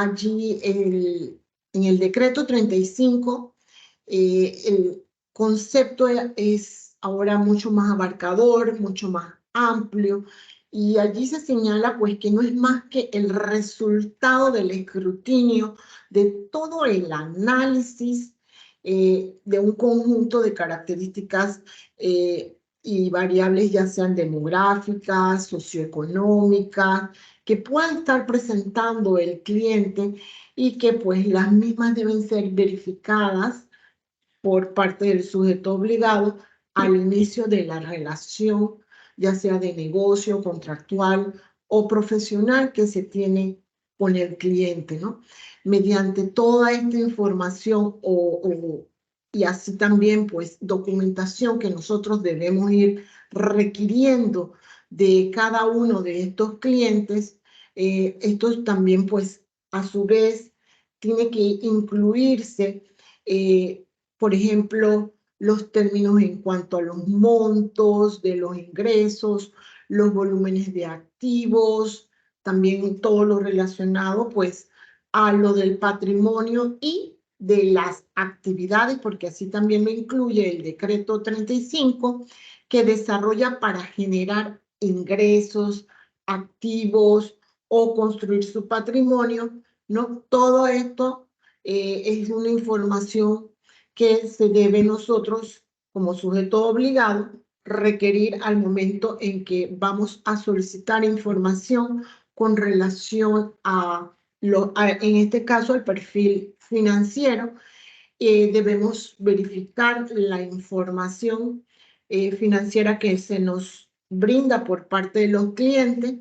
allí en el decreto 35, el concepto es ahora mucho más abarcador, mucho más amplio, y allí se señala pues que no es más que el resultado del escrutinio de todo el análisis de un conjunto de características y variables, ya sean demográficas, socioeconómicas, que puedan estar presentando el cliente y que pues las mismas deben ser verificadas por parte del sujeto obligado al inicio de la relación, ya sea de negocio, contractual o profesional que se tiene con el cliente, ¿no? Mediante toda esta información y así también, pues, documentación que nosotros debemos ir requiriendo de cada uno de estos clientes, estos también, pues, a su vez, tiene que incluirse por ejemplo, los términos en cuanto a los montos de los ingresos, los volúmenes de activos, también todo lo relacionado pues a lo del patrimonio y de las actividades, porque así también lo incluye el decreto 35, que desarrolla para generar ingresos, activos o construir su patrimonio, ¿no? Todo esto es una información que se debe nosotros, como sujeto obligado, requerir al momento en que vamos a solicitar información con relación en este caso, al perfil financiero. Debemos verificar la información financiera que se nos brinda por parte de los clientes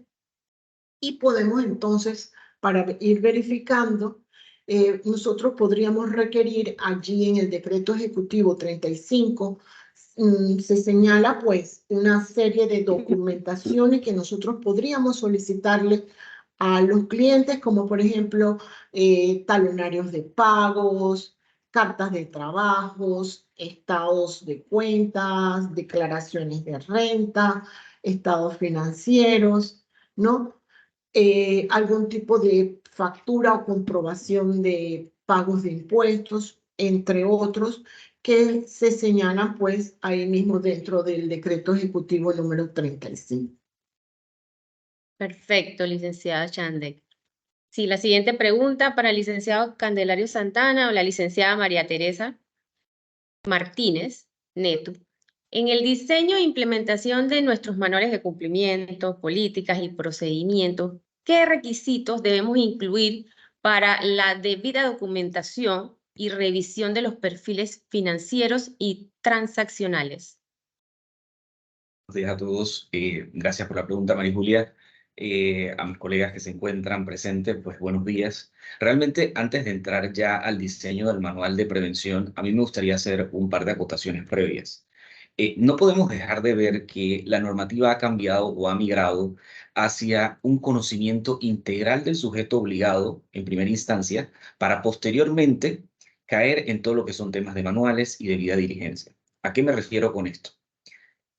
y podemos entonces, para ir verificando, nosotros podríamos requerir allí en el decreto ejecutivo 35, se señala pues una serie de documentaciones que nosotros podríamos solicitarle a los clientes, como por ejemplo talonarios de pagos, cartas de trabajos, estados de cuentas, declaraciones de renta, estados financieros, ¿no? Algún tipo de factura o comprobación de pagos de impuestos, entre otros, que se señalan pues ahí mismo dentro del decreto ejecutivo número 35. Perfecto, licenciada Chandek. Sí, la siguiente pregunta para el licenciado Candelario Santana o la licenciada María Teresa Martínez Neto. En el diseño e implementación de nuestros manuales de cumplimiento, políticas y procedimientos, ¿qué requisitos debemos incluir para la debida documentación y revisión de los perfiles financieros y transaccionales? Buenos días a todos. Gracias por la pregunta, María Julia. A mis colegas que se encuentran presentes, pues buenos días. Realmente, antes de entrar ya al diseño del manual de prevención, a mí me gustaría hacer un par de acotaciones previas. No podemos dejar de ver que la normativa ha cambiado o ha migrado hacia un conocimiento integral del sujeto obligado, en primera instancia, para posteriormente caer en todo lo que son temas de manuales y debida diligencia. ¿A qué me refiero con esto?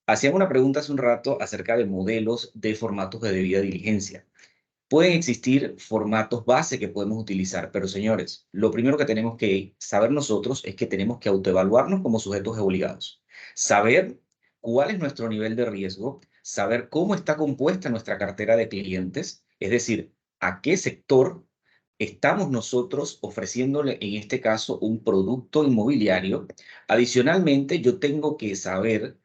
Hacían una pregunta hace un rato acerca de modelos de formatos de debida diligencia. Pueden existir formatos base que podemos utilizar, pero señores, lo primero que tenemos que saber nosotros es que tenemos que autoevaluarnos como sujetos obligados. Saber cuál es nuestro nivel de riesgo, saber cómo está compuesta nuestra cartera de clientes, es decir, a qué sector estamos nosotros ofreciéndole, en este caso, un producto inmobiliario. Adicionalmente, yo tengo que saber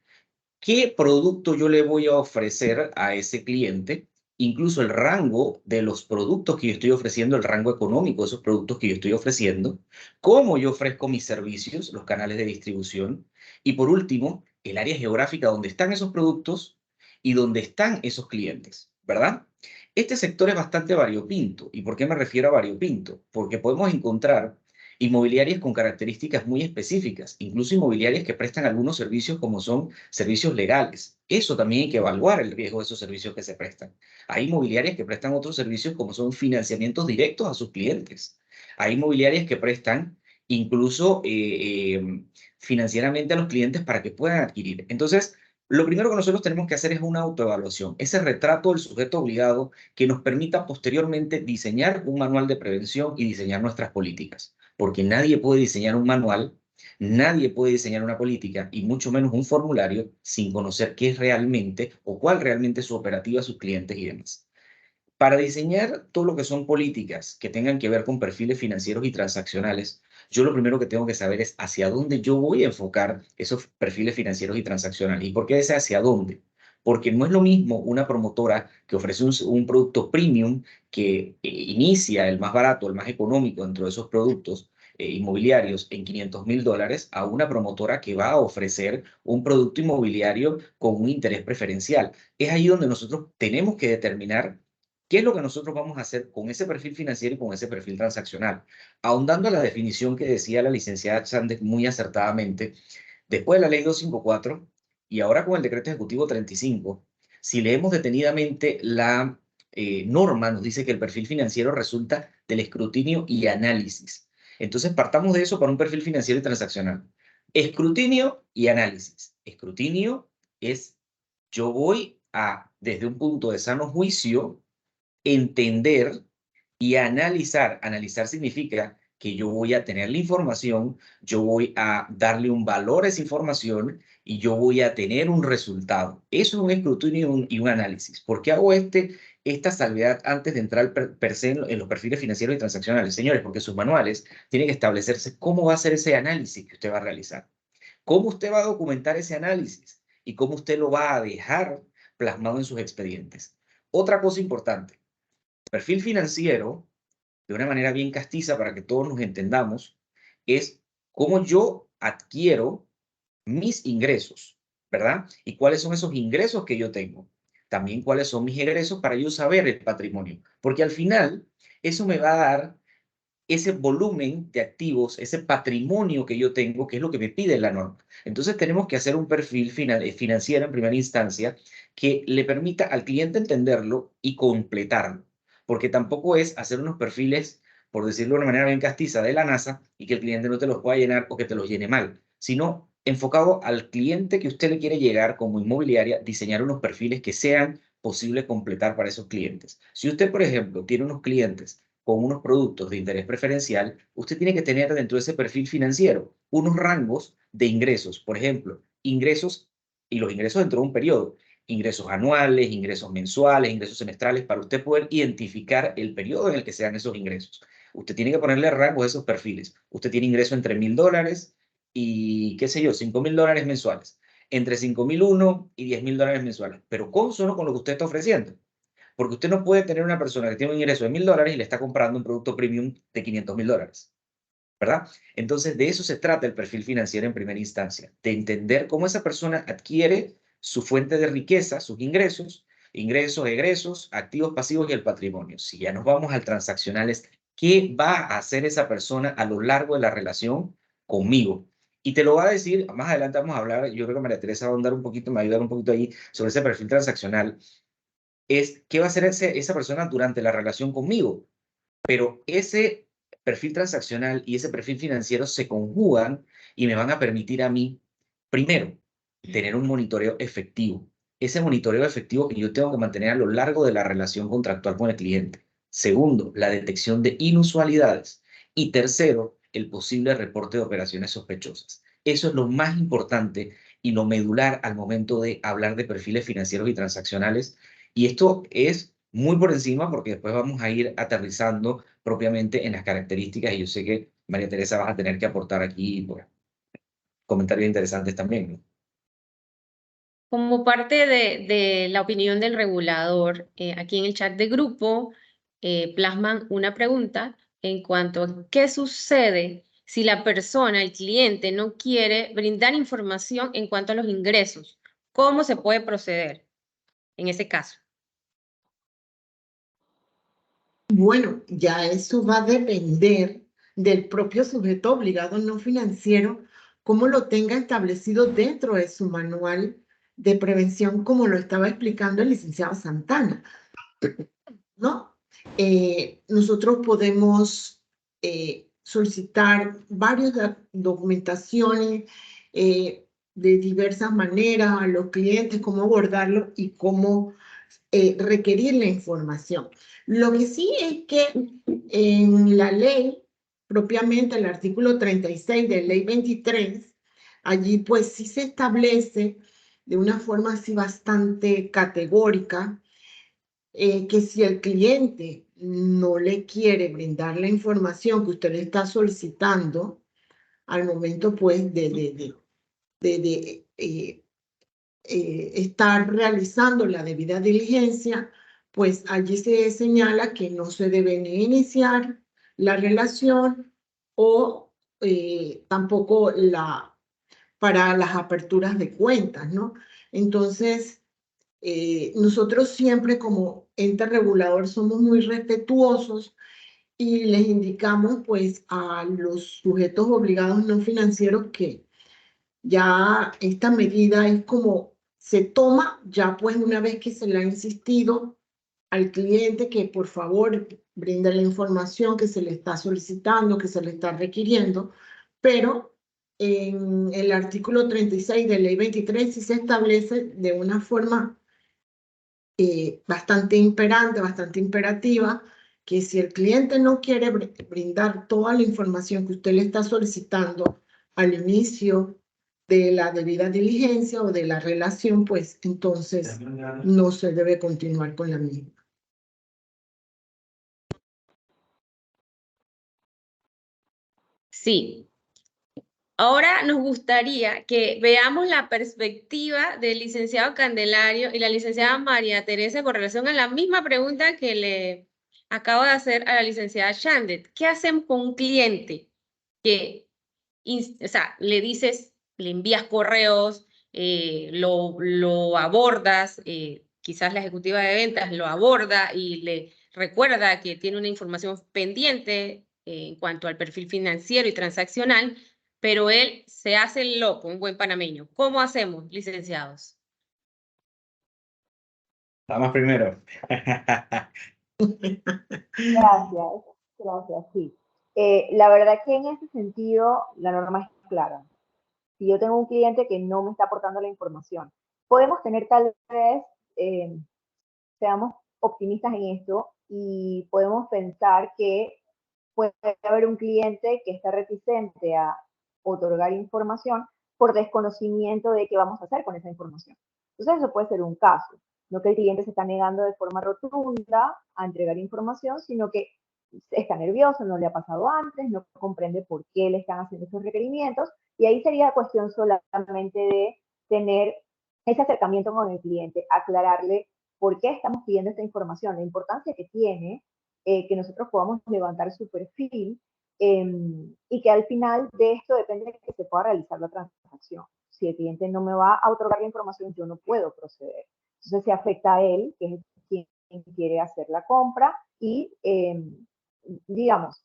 qué producto yo le voy a ofrecer a ese cliente, incluso el rango de los productos que yo estoy ofreciendo, el rango económico de esos productos que yo estoy ofreciendo, cómo yo ofrezco mis servicios, los canales de distribución, y por último, el área geográfica donde están esos productos y donde están esos clientes, ¿verdad? Este sector es bastante variopinto. ¿Y por qué me refiero a variopinto? Porque podemos encontrar inmobiliarias con características muy específicas, incluso inmobiliarias que prestan algunos servicios como son servicios legales. Eso también hay que evaluar el riesgo de esos servicios que se prestan. Hay inmobiliarias que prestan otros servicios como son financiamientos directos a sus clientes. Hay inmobiliarias que prestan incluso financieramente a los clientes para que puedan adquirir. Entonces, Lo primero que nosotros tenemos que hacer es una autoevaluación, ese retrato del sujeto obligado que nos permita posteriormente diseñar un manual de prevención y diseñar nuestras políticas. Porque nadie puede diseñar un manual, nadie puede diseñar una política y mucho menos un formulario sin conocer qué es realmente o cuál realmente es su operativa a sus clientes y demás. Para diseñar todo lo que son políticas que tengan que ver con perfiles financieros y transaccionales, yo lo primero que tengo que saber es hacia dónde yo voy a enfocar esos perfiles financieros y transaccionales. ¿Y por qué ese hacia dónde? Porque no es lo mismo una promotora que ofrece un producto premium que inicia el más barato, el más económico dentro de esos productos inmobiliarios en $500,000 a una promotora que va a ofrecer un producto inmobiliario con un interés preferencial. Es ahí donde nosotros tenemos que determinar ¿qué es lo que nosotros vamos a hacer con ese perfil financiero y con ese perfil transaccional? Ahondando a la definición que decía la licenciada Chández muy acertadamente, después de la ley 254 y ahora con el decreto ejecutivo 35, si leemos detenidamente la norma, nos dice que el perfil financiero resulta del escrutinio y análisis. Entonces, partamos de eso para un perfil financiero y transaccional. Escrutinio y análisis. Escrutinio es, yo voy a, desde un punto de sano juicio, entender y analizar. Analizar significa que yo voy a tener la información, yo voy a darle un valor a esa información y yo voy a tener un resultado. Eso es un escrutinio y un análisis. ¿Por qué hago esta salvedad antes de entrar per se en los perfiles financieros y transaccionales? Señores, porque sus manuales tienen que establecerse cómo va a ser ese análisis que usted va a realizar, cómo usted va a documentar ese análisis y cómo usted lo va a dejar plasmado en sus expedientes. Otra cosa importante, perfil financiero, de una manera bien castiza para que todos nos entendamos, es cómo yo adquiero mis ingresos, ¿verdad? Y cuáles son esos ingresos que yo tengo. También cuáles son mis egresos para yo saber el patrimonio. Porque al final, eso me va a dar ese volumen de activos, ese patrimonio que yo tengo, que es lo que me pide la norma. Entonces tenemos que hacer un perfil financiero en primera instancia que le permita al cliente entenderlo y completarlo, porque tampoco es hacer unos perfiles, por decirlo de una manera bien castiza, de la NASA y que el cliente no te los pueda llenar o que te los llene mal, sino enfocado al cliente que usted le quiere llegar como inmobiliaria, diseñar unos perfiles que sean posible completar para esos clientes. Si usted, por ejemplo, tiene unos clientes con unos productos de interés preferencial, usted tiene que tener dentro de ese perfil financiero unos rangos de ingresos. Por ejemplo, ingresos y los ingresos dentro de un periodo. Ingresos anuales, ingresos mensuales, ingresos semestrales, para usted poder identificar el periodo en el que sean esos ingresos. Usted tiene que ponerle rangos a esos perfiles. Usted tiene ingreso entre $1,000 y, qué sé yo, $5,000 mensuales. Entre $5,001 y $10,000 mensuales. Pero consono con lo que usted está ofreciendo. Porque usted no puede tener una persona que tiene un ingreso de $1,000 y le está comprando un producto premium de $500,000, ¿verdad? Entonces, de eso se trata el perfil financiero en primera instancia, de entender cómo esa persona adquiere su fuente de riqueza, sus ingresos, egresos, activos pasivos y el patrimonio. Si ya nos vamos al transaccional, es qué va a hacer esa persona a lo largo de la relación conmigo. Y te lo va a decir, más adelante vamos a hablar, yo creo que María Teresa va a ahondar un poquito, me va a ayudar un poquito ahí sobre ese perfil transaccional, es qué va a hacer esa persona durante la relación conmigo. Pero ese perfil transaccional y ese perfil financiero se conjugan y me van a permitir a mí, primero, tener un monitoreo efectivo. Ese monitoreo efectivo que yo tengo que mantener a lo largo de la relación contractual con el cliente. Segundo, la detección de inusualidades. Y tercero, el posible reporte de operaciones sospechosas. Eso es lo más importante y lo medular al momento de hablar de perfiles financieros y transaccionales. Y esto es muy por encima porque después vamos a ir aterrizando propiamente en las características y yo sé que María Teresa vas a tener que aportar aquí pues, comentarios interesantes también, ¿no? Como parte de la opinión del regulador, aquí en el chat de grupo plasman una pregunta en cuanto a qué sucede si la persona, el cliente, no quiere brindar información en cuanto a los ingresos. ¿Cómo se puede proceder en ese caso? Bueno, ya eso va a depender del propio sujeto obligado no financiero, cómo lo tenga establecido dentro de su manual de prevención, como lo estaba explicando el licenciado Santana, ¿no? Nosotros podemos solicitar varias documentaciones, de diversas maneras a los clientes, cómo abordarlo y cómo requerir la información. Lo que sí es que en la ley, propiamente el artículo 36 de ley 23, allí pues sí se establece de una forma así bastante categórica que si el cliente no le quiere brindar la información que usted le está solicitando al momento pues de estar realizando la debida diligencia, pues allí se señala que no se debe ni iniciar la relación o tampoco para las aperturas de cuentas, ¿no? Entonces, nosotros siempre como ente regulador somos muy respetuosos y les indicamos pues a los sujetos obligados no financieros que ya esta medida es como se toma ya pues una vez que se le ha insistido al cliente que por favor brinde la información que se le está solicitando, que se le está requiriendo, pero en el artículo 36 de ley 23 sí se establece de una forma bastante imperante, bastante imperativa, que si el cliente no quiere brindar toda la información que usted le está solicitando al inicio de la debida diligencia o de la relación, pues entonces no se debe continuar con la misma. Sí. Ahora nos gustaría que veamos la perspectiva del licenciado Candelario y la licenciada María Teresa con relación a la misma pregunta que le acabo de hacer a la licenciada Shandet. ¿Qué hacemos con un cliente que, o sea, le dices, le envías correos, lo abordas, quizás la ejecutiva de ventas lo aborda y le recuerda que tiene una información pendiente en cuanto al perfil financiero y transaccional, pero él se hace el loco, un buen panameño? ¿Cómo hacemos, licenciados? Vamos primero. Gracias, gracias, sí. La verdad que en ese sentido la norma es clara. Si yo tengo un cliente que no me está aportando la información, podemos tener tal vez, seamos optimistas en esto y podemos pensar que puede haber un cliente que está reticente a otorgar información por desconocimiento de qué vamos a hacer con esa información. Entonces eso puede ser un caso, no que el cliente se está negando de forma rotunda a entregar información, sino que está nervioso, no le ha pasado antes, no comprende por qué le están haciendo esos requerimientos, y ahí sería cuestión solamente de tener ese acercamiento con el cliente, aclararle por qué estamos pidiendo esta información, la importancia que tiene que nosotros podamos levantar su perfil y que al final de esto depende de que se pueda realizar la transacción. Si el cliente no me va a otorgar la información, yo no puedo proceder. Entonces se afecta a él, que es quien quiere hacer la compra, y digamos,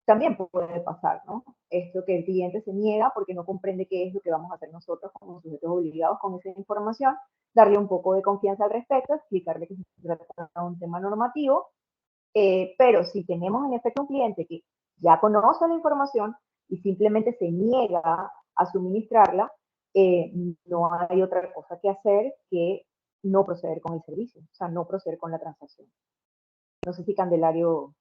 también puede pasar, ¿no? Esto que el cliente se niega porque no comprende qué es lo que vamos a hacer nosotros como sujetos obligados con esa información, darle un poco de confianza al respecto, explicarle que se trata de un tema normativo, pero si tenemos en efecto un cliente que ya conoce la información y simplemente se niega a suministrarla, no hay otra cosa que hacer que no proceder con el servicio, o sea, no proceder con la transacción. No sé si Candelario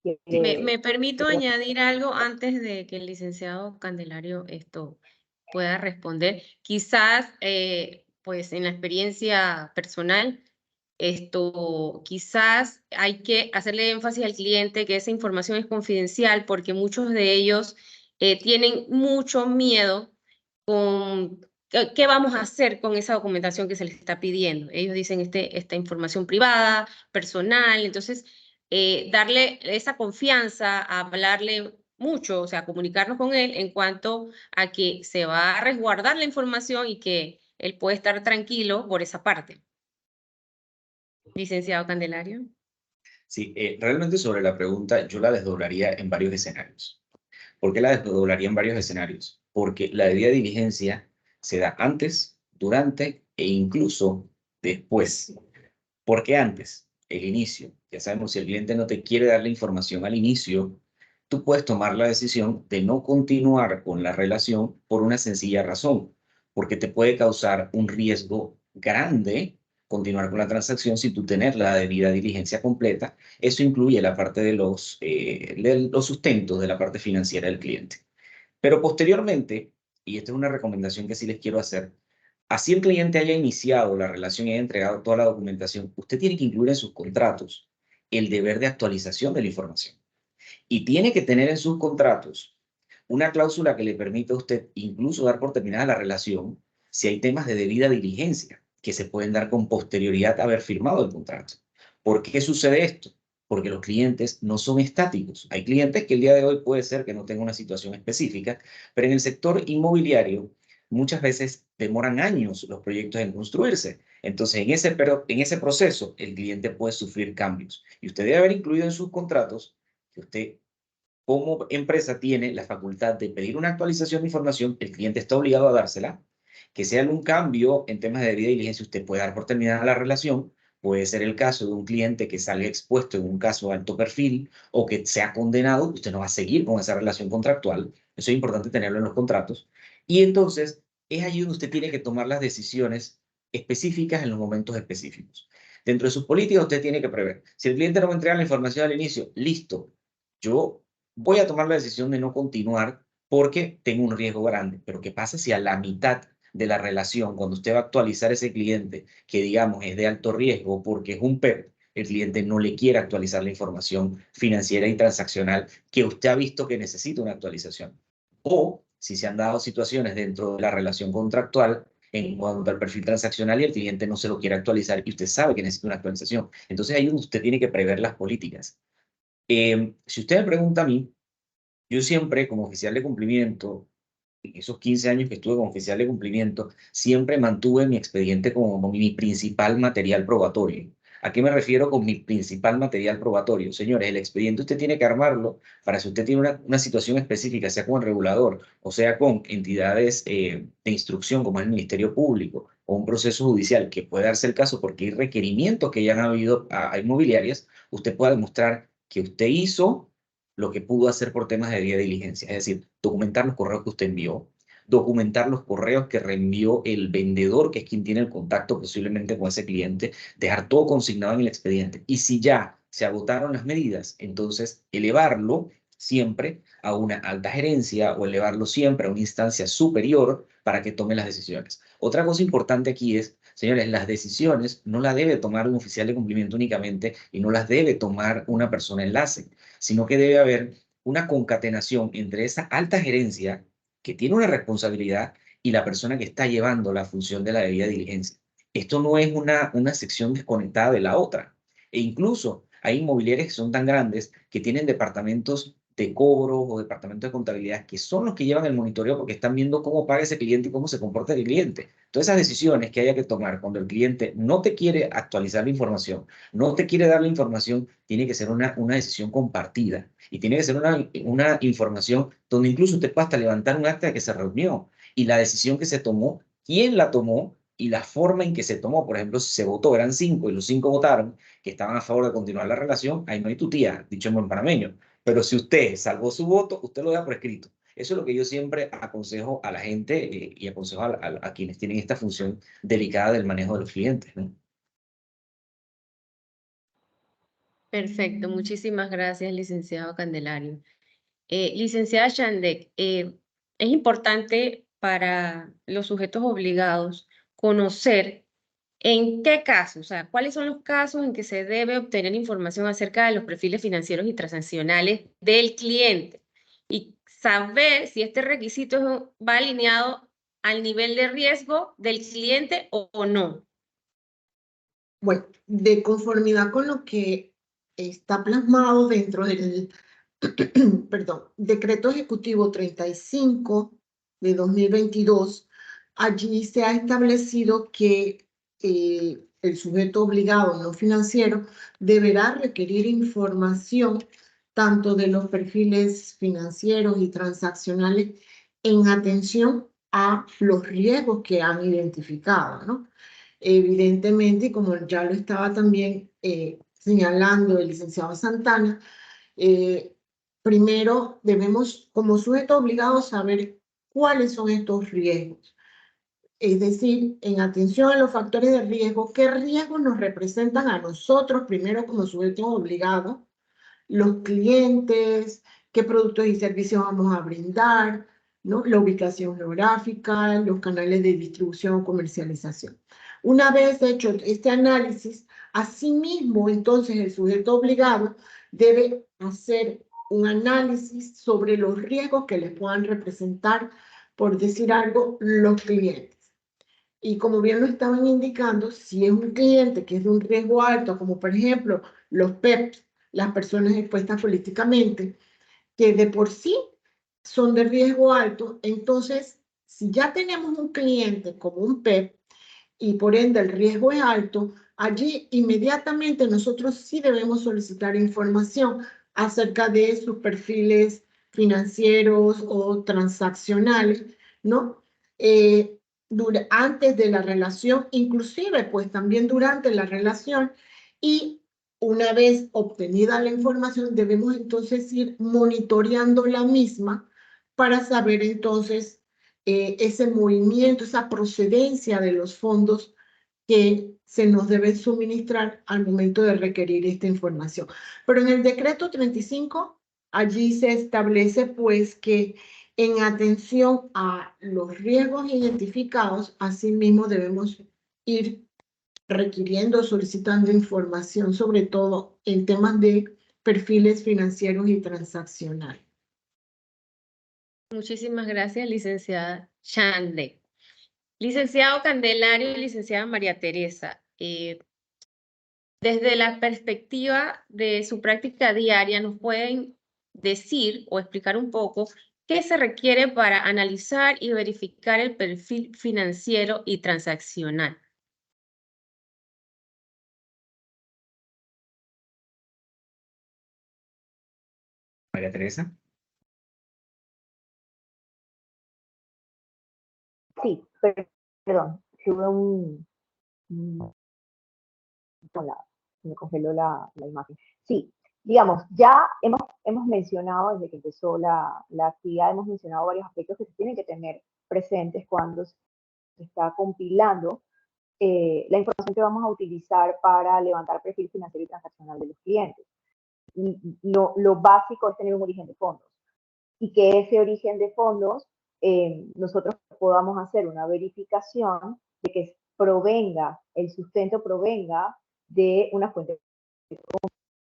quiere... Me permito añadir algo antes de que el licenciado Candelario pueda responder. Quizás, pues en la experiencia personal, quizás hay que hacerle énfasis al cliente que esa información es confidencial porque muchos de ellos tienen mucho miedo con qué vamos a hacer con esa documentación que se les está pidiendo. Ellos dicen esta información privada, personal, entonces darle esa confianza, hablarle mucho, o sea, comunicarnos con él en cuanto a que se va a resguardar la información y que él puede estar tranquilo por esa parte. Licenciado Candelario. Sí, realmente sobre la pregunta yo la desdoblaría en varios escenarios. ¿Por qué la desdoblaría en varios escenarios? Porque la debida diligencia se da antes, durante e incluso después. ¿Por qué antes? El inicio. Ya sabemos, si el cliente no te quiere dar la información al inicio, tú puedes tomar la decisión de no continuar con la relación por una sencilla razón. porque te puede causar un riesgo grande continuar con la transacción sin tú tener la debida diligencia completa. Eso incluye la parte de los sustentos de la parte financiera del cliente. Pero posteriormente, y esta es una recomendación que sí les quiero hacer, así el cliente haya iniciado la relación y haya entregado toda la documentación, usted tiene que incluir en sus contratos el deber de actualización de la información. Y tiene que tener en sus contratos una cláusula que le permita a usted incluso dar por terminada la relación si hay temas de debida diligencia que se pueden dar con posterioridad a haber firmado el contrato. ¿Por qué sucede esto? Porque los clientes no son estáticos. Hay clientes que el día de hoy puede ser que no tengan una situación específica, pero en el sector inmobiliario muchas veces demoran años los proyectos en construirse. Entonces, en ese proceso, el cliente puede sufrir cambios. Y usted debe haber incluido en sus contratos que usted como empresa tiene la facultad de pedir una actualización de información, el cliente está obligado a dársela, que sea algún cambio en temas de debida diligencia, usted puede dar por terminada la relación, puede ser el caso de un cliente que salga expuesto en un caso de alto perfil o que sea condenado, usted no va a seguir con esa relación contractual, eso es importante tenerlo en los contratos, y entonces es allí donde usted tiene que tomar las decisiones específicas en los momentos específicos. Dentro de sus políticas usted tiene que prever, si el cliente no me entrega la información al inicio, listo, yo voy a tomar la decisión de no continuar porque tengo un riesgo grande. Pero ¿qué pasa si a la mitad de la relación, cuando usted va a actualizar ese cliente, que digamos es de alto riesgo porque es un PEP, el cliente no le quiere actualizar la información financiera y transaccional que usted ha visto que necesita una actualización? O si se han dado situaciones dentro de la relación contractual en cuanto al perfil transaccional y el cliente no se lo quiere actualizar y usted sabe que necesita una actualización. Entonces ahí usted tiene que prever las políticas. Si usted me pregunta a mí, yo siempre como oficial de cumplimiento, en esos 15 años que estuve como oficial de cumplimiento, siempre mantuve mi expediente como mi principal material probatorio. ¿A qué me refiero con mi principal material probatorio? Señores, el expediente usted tiene que armarlo para si usted tiene una situación específica, sea con el regulador o sea con entidades de instrucción como el Ministerio Público o un proceso judicial, que puede darse el caso porque hay requerimientos que ya han habido a inmobiliarias, usted pueda demostrar que usted hizo lo que pudo hacer por temas de debida diligencia, es decir, documentar los correos que usted envió, documentar los correos que reenvió el vendedor, que es quien tiene el contacto posiblemente con ese cliente, dejar todo consignado en el expediente. Y si ya se agotaron las medidas, entonces elevarlo siempre a una alta gerencia o elevarlo siempre a una instancia superior para que tome las decisiones. Otra cosa importante aquí es, señores, las decisiones no las debe tomar un oficial de cumplimiento únicamente y no las debe tomar una persona enlace, sino que debe haber una concatenación entre esa alta gerencia que tiene una responsabilidad y la persona que está llevando la función de la debida diligencia. Esto no es una sección desconectada de la otra. E incluso hay inmobiliarias que son tan grandes que tienen departamentos de cobro o departamentos de contabilidad que son los que llevan el monitoreo porque están viendo cómo paga ese cliente y cómo se comporta el cliente. Todas esas decisiones que haya que tomar cuando el cliente no te quiere actualizar la información, no te quiere dar la información, tiene que ser una decisión compartida y tiene que ser una información donde incluso usted pueda hasta levantar un acta de que se reunió y la decisión que se tomó, quién la tomó y la forma en que se tomó. Por ejemplo, si se votó, eran 5 y los 5 votaron que estaban a favor de continuar la relación, ahí no hay tu tía, dicho en buen panameño. Pero si usted salvó su voto, usted lo da por escrito. Eso es lo que yo siempre aconsejo a la gente y aconsejo a quienes tienen esta función delicada del manejo de los clientes, ¿no? Perfecto, muchísimas gracias, licenciado Candelario. Licenciada Shandek, es importante para los sujetos obligados conocer en qué casos, o sea, cuáles son los casos en que se debe obtener información acerca de los perfiles financieros y transaccionales del cliente y saber si este requisito va alineado al nivel de riesgo del cliente o no. Bueno, de conformidad con lo que está plasmado dentro del perdón, Decreto Ejecutivo 35 de 2022, allí se ha establecido que el sujeto obligado no financiero deberá requerir información tanto de los perfiles financieros y transaccionales en atención a los riesgos que han identificado, ¿no? Evidentemente, como ya lo estaba también señalando el licenciado Santana, primero debemos, como sujeto obligado, saber cuáles son estos riesgos. Es decir, en atención a los factores de riesgo, ¿qué riesgos nos representan a nosotros primero como sujetos obligados? Los clientes, qué productos y servicios vamos a brindar, ¿no? La ubicación geográfica, los canales de distribución o comercialización. Una vez hecho este análisis, asimismo, entonces el sujeto obligado debe hacer un análisis sobre los riesgos que les puedan representar, por decir algo, los clientes. Y como bien lo estaban indicando, si es un cliente que es de un riesgo alto, como por ejemplo los PEPs, las personas expuestas políticamente, que de por sí son de riesgo alto, entonces si ya tenemos un cliente como un PEP y por ende el riesgo es alto, allí inmediatamente nosotros sí debemos solicitar información acerca de sus perfiles financieros o transaccionales, ¿no? Antes de la relación, inclusive pues también durante la relación, y una vez obtenida la información debemos entonces ir monitoreando la misma para saber entonces ese movimiento, esa procedencia de los fondos que se nos deben suministrar al momento de requerir esta información. Pero en el decreto 35, allí se establece pues que en atención a los riesgos identificados, asimismo debemos ir requiriendo, solicitando información, sobre todo en temas de perfiles financieros y transaccionales. Muchísimas gracias, licenciada Shande. Licenciado Candelario y licenciada María Teresa, desde la perspectiva de su práctica diaria, ¿nos pueden decir o explicar un poco qué se requiere para analizar y verificar el perfil financiero y transaccional? María Teresa. Sí, perdón, tuve me congeló la imagen. Sí, digamos, ya hemos mencionado desde que empezó la actividad, hemos mencionado varios aspectos que se tienen que tener presentes cuando se está compilando la información que vamos a utilizar para levantar perfil financiero y transaccional de los clientes. Lo básico es tener un origen de fondos y que ese origen de fondos nosotros podamos hacer una verificación de que el sustento provenga de una fuente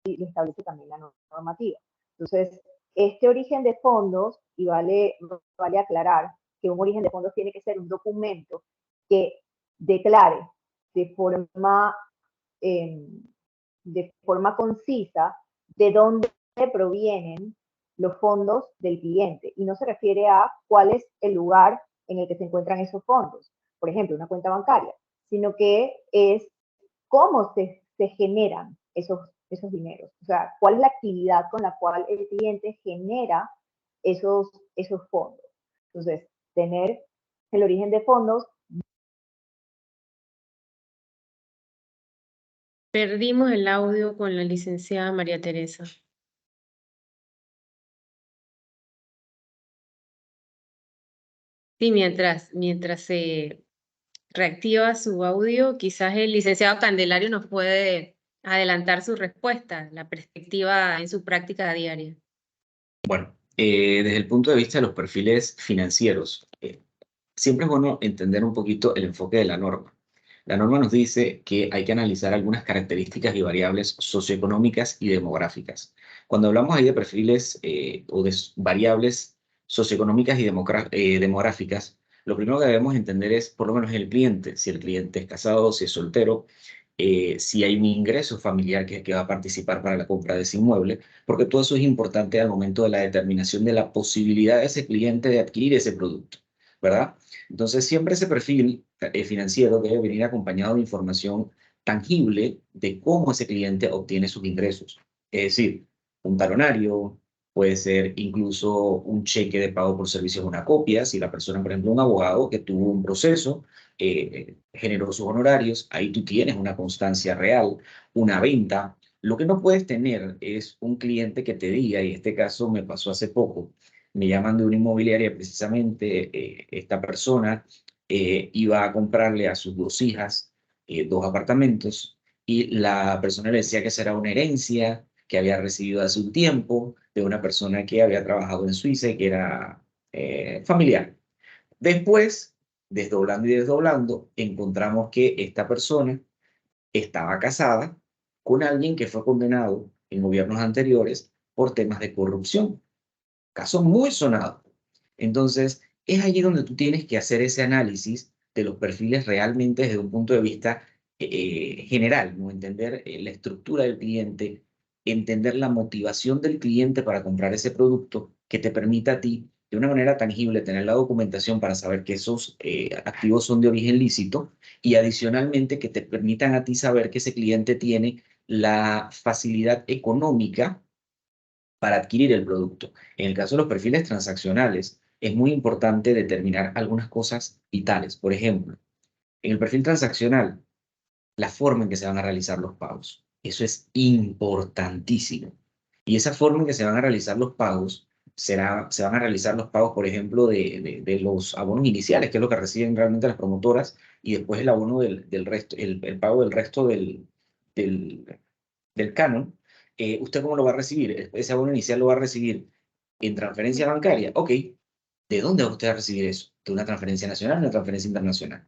y lo establece también la normativa. Entonces, este origen de fondos, y vale aclarar que un origen de fondos tiene que ser un documento que declare de forma concisa de dónde provienen los fondos del cliente, y no se refiere a cuál es el lugar en el que se encuentran esos fondos, por ejemplo, una cuenta bancaria, sino que es cómo se generan esos dineros, o sea, cuál es la actividad con la cual el cliente genera esos fondos. Entonces, tener el origen de fondos. Perdimos el audio con la licenciada María Teresa. Sí, mientras se reactiva su audio, quizás el licenciado Candelario nos puede adelantar su respuesta, la perspectiva en su práctica diaria. Bueno, desde el punto de vista de los perfiles financieros, siempre es bueno entender un poquito el enfoque de la norma. La norma nos dice que hay que analizar algunas características y variables socioeconómicas y demográficas. Cuando hablamos ahí de perfiles o de variables socioeconómicas y demográficas, lo primero que debemos entender es por lo menos el cliente, si el cliente es casado, si es soltero, si hay un ingreso familiar que va a participar para la compra de ese inmueble, porque todo eso es importante al momento de la determinación de la posibilidad de ese cliente de adquirir ese producto, ¿verdad? Entonces, siempre ese perfil financiero debe venir acompañado de información tangible de cómo ese cliente obtiene sus ingresos. Es decir, un talonario, puede ser incluso un cheque de pago por servicios, una copia, si la persona, por ejemplo, un abogado que tuvo un proceso, generó sus honorarios, ahí tú tienes una constancia real, una venta. Lo que no puedes tener es un cliente que te diga, y en este caso me pasó hace poco, me llaman de una inmobiliaria precisamente, esta persona iba a comprarle a sus 2 hijas 2 apartamentos y la persona le decía que esa era una herencia que había recibido hace un tiempo de una persona que había trabajado en Suiza y que era familiar. Después, desdoblando y desdoblando, encontramos que esta persona estaba casada con alguien que fue condenado en gobiernos anteriores por temas de corrupción. Caso muy sonado. Entonces, es allí donde tú tienes que hacer ese análisis de los perfiles realmente desde un punto de vista general, ¿no? Entender la estructura del cliente, entender la motivación del cliente para comprar ese producto que te permita a ti, de una manera tangible, tener la documentación para saber que esos activos son de origen lícito y adicionalmente que te permitan a ti saber que ese cliente tiene la facilidad económica para adquirir el producto. En el caso de los perfiles transaccionales, es muy importante determinar algunas cosas vitales. Por ejemplo, en el perfil transaccional, la forma en que se van a realizar los pagos. Eso es importantísimo. Y esa forma en que se van a realizar los pagos, se van a realizar los pagos, por ejemplo, de los abonos iniciales, que es lo que reciben realmente las promotoras, y después el abono del resto, el pago del resto del, del canon. ¿Usted cómo lo va a recibir? Ese abono inicial lo va a recibir en transferencia bancaria. Ok, ¿de dónde va usted a recibir eso? ¿De una transferencia nacional o una transferencia internacional?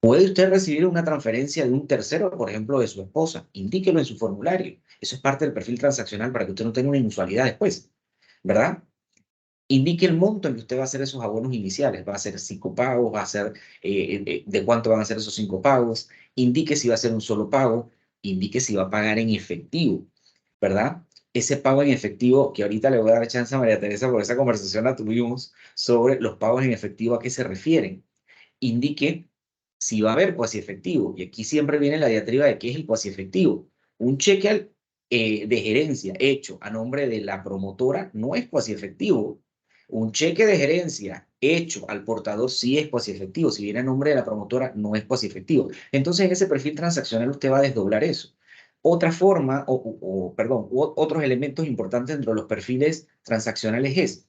¿Puede usted recibir una transferencia de un tercero, por ejemplo, de su esposa? Indíquelo en su formulario. Eso es parte del perfil transaccional para que usted no tenga una inusualidad después, ¿verdad? Indique el monto en que usted va a hacer esos abonos iniciales. ¿Va a ser 5 pagos? ¿Va a ser de cuánto van a ser esos 5 pagos? Indique si va a ser un solo pago. Indique si va a pagar en efectivo, ¿verdad? Ese pago en efectivo, que ahorita le voy a dar chance a María Teresa, porque esa conversación la tuvimos sobre los pagos en efectivo, ¿a qué se refieren? Indique si va a haber cuasi efectivo. Y aquí siempre viene la diatriba de qué es el cuasi efectivo. Un cheque de gerencia hecho a nombre de la promotora no es cuasi efectivo. Un cheque de gerencia hecho al portador sí es cuasi efectivo. Si viene a nombre de la promotora, no es cuasi efectivo. Entonces, en ese perfil transaccional usted va a desdoblar eso. Otra forma, otros elementos importantes dentro de los perfiles transaccionales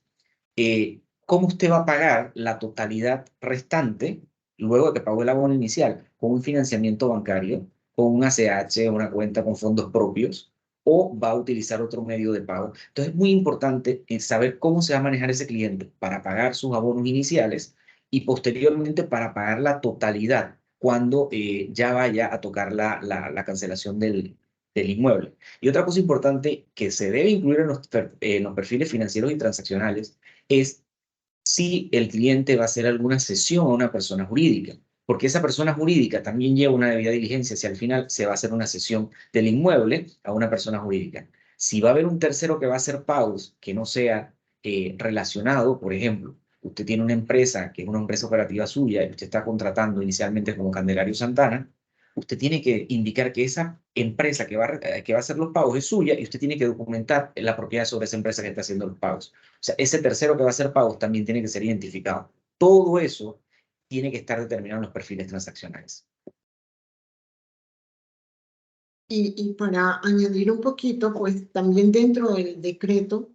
es cómo usted va a pagar la totalidad restante luego de que pagó el abono inicial, con un financiamiento bancario, con un ACH, una cuenta con fondos propios, o va a utilizar otro medio de pago. Entonces es muy importante saber cómo se va a manejar ese cliente para pagar sus abonos iniciales y posteriormente para pagar la totalidad cuando ya vaya a tocar la cancelación del inmueble. Y otra cosa importante que se debe incluir en los perfiles financieros y transaccionales es si el cliente va a hacer alguna cesión a una persona jurídica, porque esa persona jurídica también lleva una debida diligencia si al final se va a hacer una cesión del inmueble a una persona jurídica. Si va a haber un tercero que va a hacer pagos que no sea relacionado, por ejemplo, usted tiene una empresa que es una empresa operativa suya y usted está contratando inicialmente como Candelario Santana, usted tiene que indicar que esa empresa que va a hacer los pagos es suya y usted tiene que documentar la propiedad sobre esa empresa que está haciendo los pagos. O sea, ese tercero que va a hacer pagos también tiene que ser identificado. Todo eso tiene que estar determinado en los perfiles transaccionales. Y para añadir un poquito, pues también dentro del decreto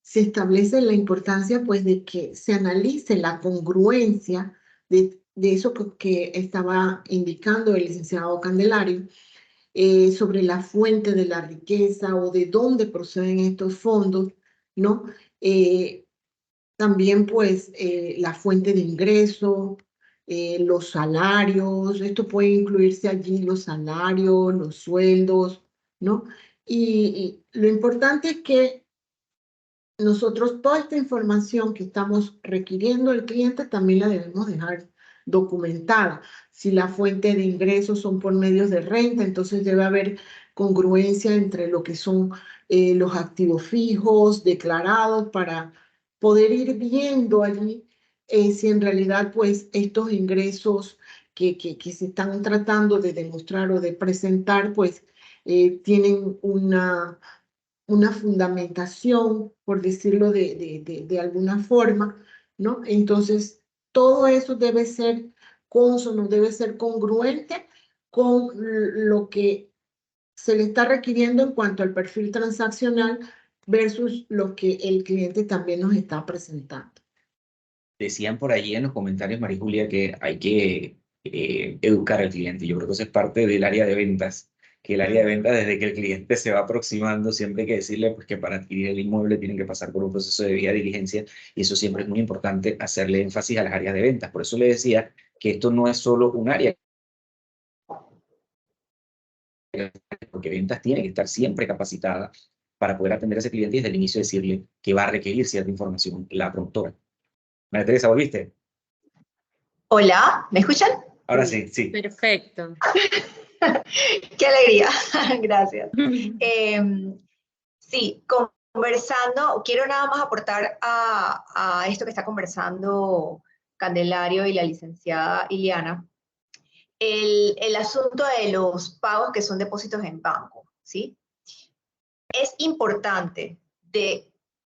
se establece la importancia pues de que se analice la congruencia de eso que estaba indicando el licenciado Candelario sobre la fuente de la riqueza o de dónde proceden estos fondos, ¿no? También pues la fuente de ingreso, los salarios, esto puede incluirse allí los salarios, los sueldos, ¿no? Y lo importante es que nosotros toda esta información que estamos requiriendo del cliente también la debemos dejar documentada. Si la fuente de ingresos son por medios de renta, entonces debe haber congruencia entre lo que son los activos fijos declarados para poder ir viendo allí si en realidad pues estos ingresos que se están tratando de demostrar o de presentar pues tienen una fundamentación, por decirlo de alguna forma, ¿no? Entonces, todo eso debe ser consono, debe ser congruente con lo que se le está requiriendo en cuanto al perfil transaccional versus lo que el cliente también nos está presentando. Decían por allí en los comentarios, María Julia, que hay que educar al cliente. Yo creo que eso es parte del área de ventas, que el área de ventas, desde que el cliente se va aproximando, siempre hay que decirle pues, que para adquirir el inmueble tienen que pasar por un proceso de debida diligencia, y eso siempre es muy importante hacerle énfasis a las áreas de ventas. Por eso le decía que esto no es solo un área, porque ventas tiene que estar siempre capacitada para poder atender a ese cliente y desde el inicio decirle que va a requerir cierta información la promotora. María Teresa, ¿volviste? Hola, ¿me escuchan? Ahora sí, sí. Perfecto. Qué alegría, gracias. Sí, conversando, quiero nada más aportar a esto que está conversando Candelario y la licenciada Iliana, el asunto de los pagos que son depósitos en banco, ¿sí? Es importante,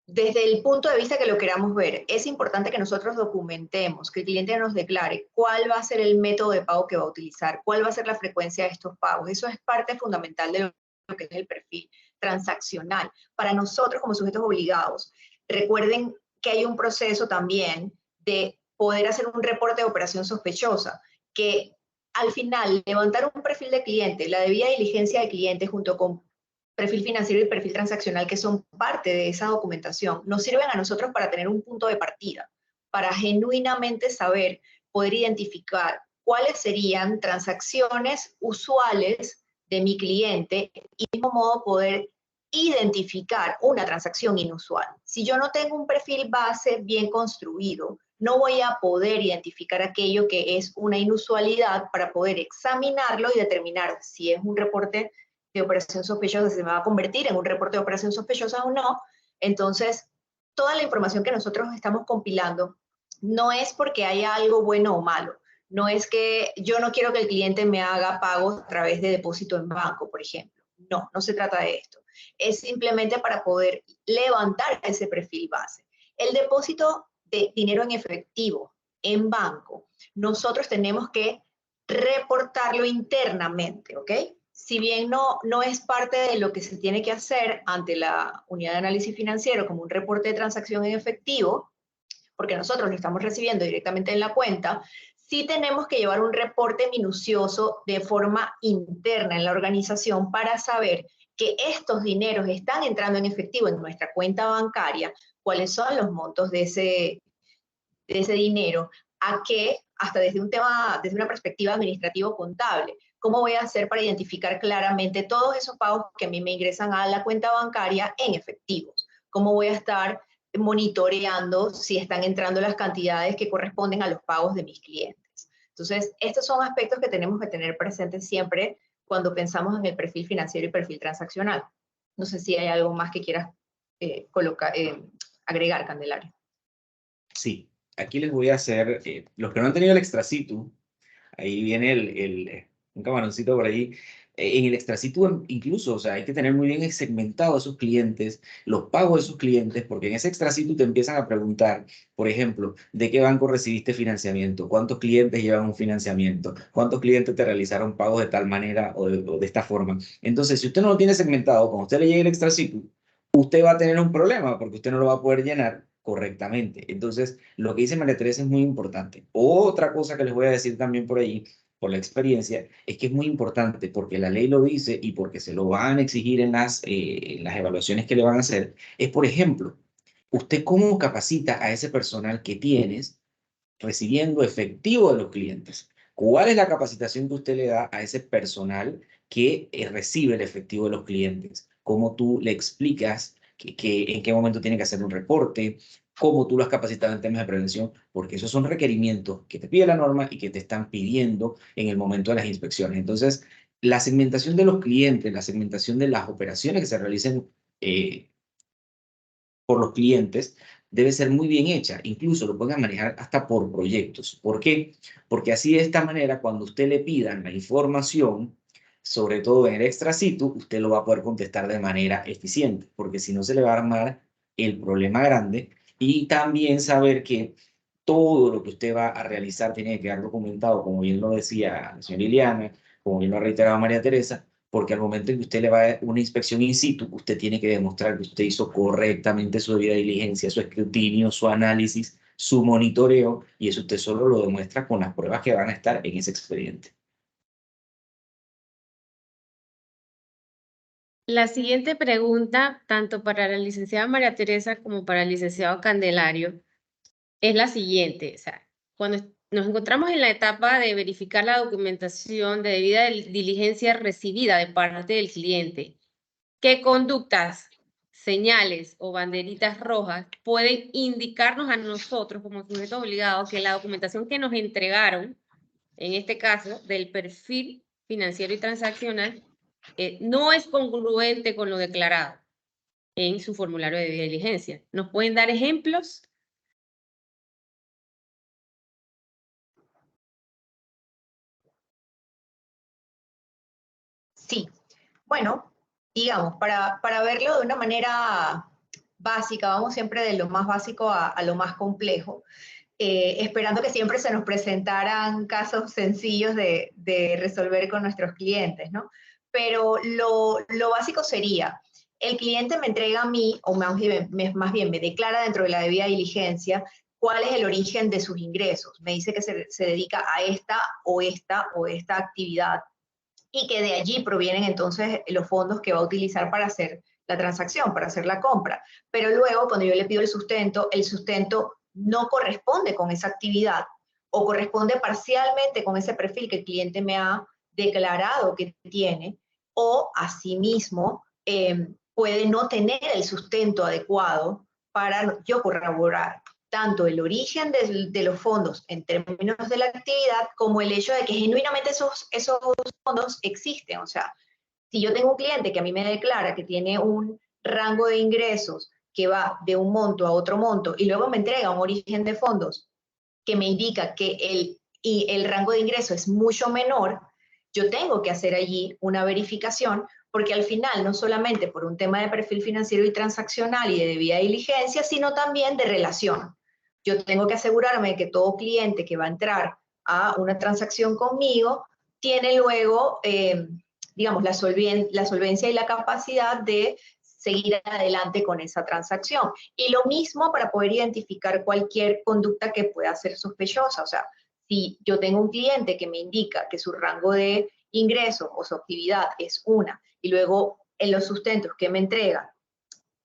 desde el punto de vista que lo queramos ver, es importante que nosotros documentemos, que el cliente nos declare cuál va a ser el método de pago que va a utilizar, cuál va a ser la frecuencia de estos pagos. Eso es parte fundamental de lo que es el perfil transaccional. Para nosotros como sujetos obligados, recuerden que hay un proceso también de poder hacer un reporte de operación sospechosa, que al final levantar un perfil de cliente, la debida diligencia de cliente junto con perfil financiero y perfil transaccional, que son parte de esa documentación, nos sirven a nosotros para tener un punto de partida, para genuinamente saber, poder identificar cuáles serían transacciones usuales de mi cliente y de mismo modo poder identificar una transacción inusual. Si yo no tengo un perfil base bien construido, no voy a poder identificar aquello que es una inusualidad para poder examinarlo y determinar si es un reporte de operación sospechosa, se me va a convertir en un reporte de operación sospechosa o no. Entonces, toda la información que nosotros estamos compilando no es porque haya algo bueno o malo. No es que yo no quiero que el cliente me haga pagos a través de depósito en banco, por ejemplo. No, no se trata de esto. Es simplemente para poder levantar ese perfil base. El depósito de dinero en efectivo en banco, nosotros tenemos que reportarlo internamente, ¿ok? Si bien no es parte de lo que se tiene que hacer ante la unidad de análisis financiero como un reporte de transacción en efectivo, porque nosotros lo estamos recibiendo directamente en la cuenta, sí tenemos que llevar un reporte minucioso de forma interna en la organización para saber que estos dineros están entrando en efectivo en nuestra cuenta bancaria, cuáles son los montos de ese dinero, a qué, hasta desde una perspectiva administrativo-contable. ¿Cómo voy a hacer para identificar claramente todos esos pagos que a mí me ingresan a la cuenta bancaria en efectivos? ¿Cómo voy a estar monitoreando si están entrando las cantidades que corresponden a los pagos de mis clientes? Entonces, estos son aspectos que tenemos que tener presentes siempre cuando pensamos en el perfil financiero y perfil transaccional. No sé si hay algo más que quieras agregar, Candelario. Sí, aquí les voy a hacer, los que no han tenido el extrasitu, ahí viene un camaroncito por ahí. En el extrasitu incluso, o sea, hay que tener muy bien segmentado a esos clientes, los pagos de esos clientes, porque en ese extrasitu te empiezan a preguntar, por ejemplo, ¿de qué banco recibiste financiamiento? ¿Cuántos clientes llevan un financiamiento? ¿Cuántos clientes te realizaron pagos de tal manera o de esta forma? Entonces, si usted no lo tiene segmentado, cuando usted le llegue el extrasitu, usted va a tener un problema porque usted no lo va a poder llenar correctamente. Entonces, lo que dice María Teresa es muy importante. Otra cosa que les voy a decir también por ahí, por la experiencia, es que es muy importante porque la ley lo dice y porque se lo van a exigir en las evaluaciones que le van a hacer, es, por ejemplo, usted cómo capacita a ese personal que tienes recibiendo efectivo de los clientes. ¿Cuál es la capacitación que usted le da a ese personal que recibe el efectivo de los clientes? ¿Cómo tú le explicas en qué momento tiene que hacer un reporte? ¿Cómo tú lo has capacitado en temas de prevención? Porque esos son requerimientos que te pide la norma y que te están pidiendo en el momento de las inspecciones. Entonces, la segmentación de los clientes, la segmentación de las operaciones que se realicen por los clientes debe ser muy bien hecha. Incluso lo pueden manejar hasta por proyectos. ¿Por qué? Porque así de esta manera, cuando usted le pidan la información, sobre todo en el extra situ, usted lo va a poder contestar de manera eficiente, porque si no se le va a armar el problema grande. Y también saber que todo lo que usted va a realizar tiene que quedar documentado, como bien lo decía la señora Liliana, como bien lo ha reiterado María Teresa, porque al momento en que usted le va a una inspección in situ, usted tiene que demostrar que usted hizo correctamente su debida diligencia, su escrutinio, su análisis su monitoreo, y eso usted solo lo demuestra con las pruebas que van a estar en ese expediente. La siguiente pregunta, tanto para la licenciada María Teresa como para el licenciado Candelario, es la siguiente. O sea, cuando nos encontramos en la etapa de verificar la documentación de debida diligencia recibida de parte del cliente, ¿qué conductas, señales o banderitas rojas pueden indicarnos a nosotros como sujetos obligados que la documentación que nos entregaron, en este caso del perfil financiero y transaccional, no es congruente con lo declarado en su formulario de debida diligencia? ¿Nos pueden dar ejemplos? Sí, bueno, digamos, para verlo de una manera básica, vamos siempre de lo más básico a lo más complejo, esperando que siempre se nos presentaran casos sencillos de resolver con nuestros clientes, ¿no? Pero lo básico sería, el cliente me entrega a mí, o más bien me declara dentro de la debida diligencia, cuál es el origen de sus ingresos. Me dice que se dedica a esta o esta actividad, y que de allí provienen entonces los fondos que va a utilizar para hacer la transacción, para hacer la compra. Pero luego, cuando yo le pido el sustento no corresponde con esa actividad o corresponde parcialmente con ese perfil que el cliente me ha declarado que tiene, o asimismo puede no tener el sustento adecuado para yo corroborar tanto el origen de los fondos en términos de la actividad como el hecho de que genuinamente esos fondos existen. O sea, si yo tengo un cliente que a mí me declara que tiene un rango de ingresos que va de un monto a otro monto y luego me entrega un origen de fondos que me indica que el rango de ingreso es mucho menor, yo tengo que hacer allí una verificación, porque al final no solamente por un tema de perfil financiero y transaccional y de debida diligencia, sino también de relación. Yo tengo que asegurarme de que todo cliente que va a entrar a una transacción conmigo tiene luego, digamos, la solvencia y la capacidad de seguir adelante con esa transacción. Y lo mismo para poder identificar cualquier conducta que pueda ser sospechosa. O sea, si yo tengo un cliente que me indica que su rango de ingreso o su actividad es una, y luego en los sustentos que me entrega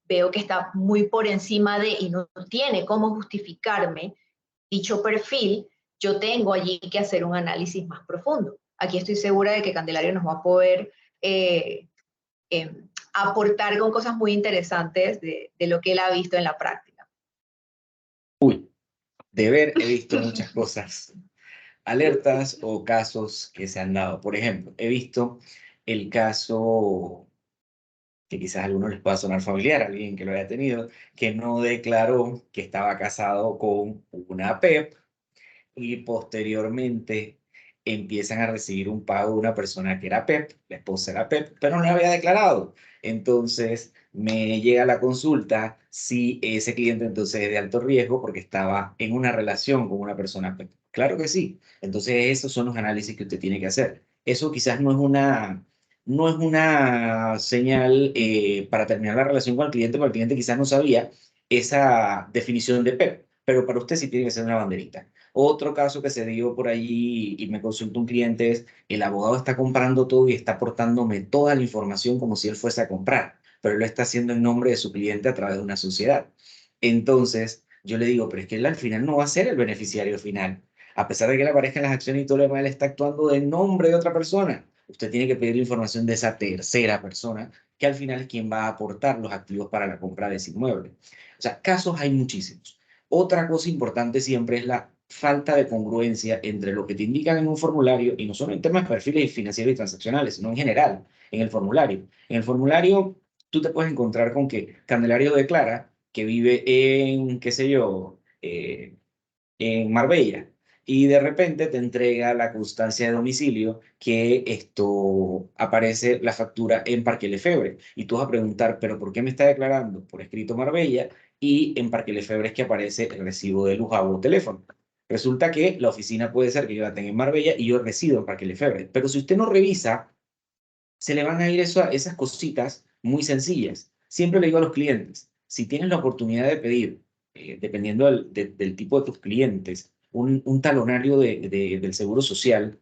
veo que está muy por encima de y no tiene cómo justificarme dicho perfil, yo tengo allí que hacer un análisis más profundo. Aquí estoy segura de que Candelario nos va a poder aportar con cosas muy interesantes de lo que él ha visto en la práctica. Uy, de ver he visto muchas cosas, alertas o casos que se han dado. Por ejemplo, he visto el caso que quizás a algunos les pueda sonar familiar, alguien que lo haya tenido, que no declaró que estaba casado con una PEP y posteriormente empiezan a recibir un pago de una persona que era PEP, la esposa era PEP, pero no la había declarado. Entonces me llega la consulta si ese cliente entonces es de alto riesgo porque estaba en una relación con una persona PEP. Claro que sí. Entonces esos son los análisis que usted tiene que hacer. Eso quizás no es una señal para terminar la relación con el cliente, porque el cliente quizás no sabía esa definición de PEP, pero para usted sí tiene que ser una banderita. Otro caso que se dio por allí y me consultó un cliente es, el abogado está comprando todo y está aportándome toda la información como si él fuese a comprar, pero él lo está haciendo en nombre de su cliente a través de una sociedad. Entonces, yo le digo, pero es que él al final no va a ser el beneficiario final. A pesar de que le aparezcan las acciones y todo lo demás, él está actuando en nombre de otra persona. Usted tiene que pedir la información de esa tercera persona, que al final es quien va a aportar los activos para la compra de ese inmueble. O sea, casos hay muchísimos. Otra cosa importante siempre es la falta de congruencia entre lo que te indican en un formulario, y no solo en temas de perfiles financieros y transaccionales, sino en general, en el formulario. En el formulario tú te puedes encontrar con que Candelario declara que vive en, qué sé yo, en Marbella, y de repente te entrega la constancia de domicilio que esto aparece la factura en Parque Lefebvre. Y tú vas a preguntar, ¿pero por qué me está declarando por escrito Marbella y en Parque Lefebvre es que aparece el recibo de luz, agua o teléfono? Resulta que la oficina puede ser que yo la tenga en Marbella y yo resido en Parque Lefebvre. Pero si usted no revisa, se le van a ir esas cositas muy sencillas. Siempre le digo a los clientes, si tienes la oportunidad de pedir dependiendo del tipo de tus clientes, un talonario del Seguro Social,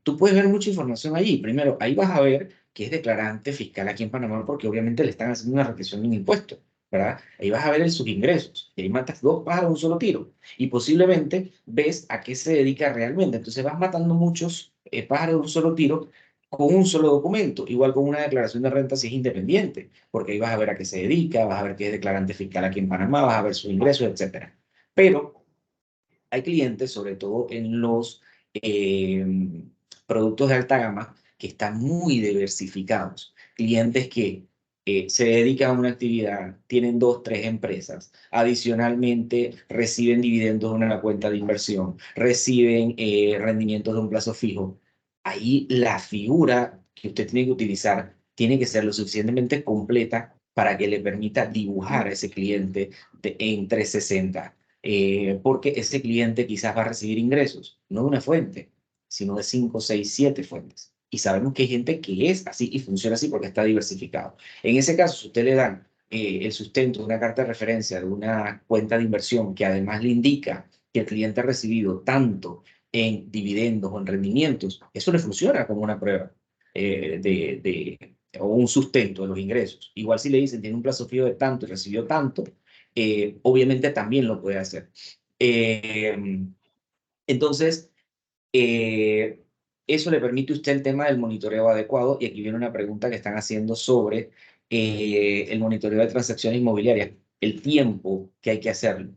tú puedes ver mucha información allí. Primero, ahí vas a ver que es declarante fiscal aquí en Panamá, porque obviamente le están haciendo una retención de un impuesto, ¿verdad? Ahí vas a ver sus ingresos, y ahí matas dos pájaros de un solo tiro, y posiblemente ves a qué se dedica realmente. Entonces vas matando muchos pájaros de un solo tiro con un solo documento, igual con una declaración de renta si es independiente, porque ahí vas a ver a qué se dedica, vas a ver que es declarante fiscal aquí en Panamá, vas a ver sus ingresos, etcétera. Pero hay clientes, sobre todo en los eh, productos de alta gama, que están muy diversificados. Clientes que se dedican a una actividad, tienen 2, 3 empresas, adicionalmente reciben dividendos de una cuenta de inversión, reciben rendimientos de un plazo fijo. Ahí la figura que usted tiene que utilizar tiene que ser lo suficientemente completa para que le permita dibujar a ese cliente en 360, porque ese cliente quizás va a recibir ingresos, no de una fuente, sino de 5, 6, 7 fuentes. Y sabemos que hay gente que es así y funciona así porque está diversificado. En ese caso, si usted le dan el sustento de una carta de referencia de una cuenta de inversión que además le indica que el cliente ha recibido tanto en dividendos o en rendimientos, eso le funciona como una prueba o un sustento de los ingresos. Igual si le dicen tiene un plazo fijo de tanto y recibió tanto, obviamente también lo puede hacer. Entonces, eso le permite a usted el tema del monitoreo adecuado. Y aquí viene una pregunta que están haciendo sobre el monitoreo de transacciones inmobiliarias, el tiempo que hay que hacerlo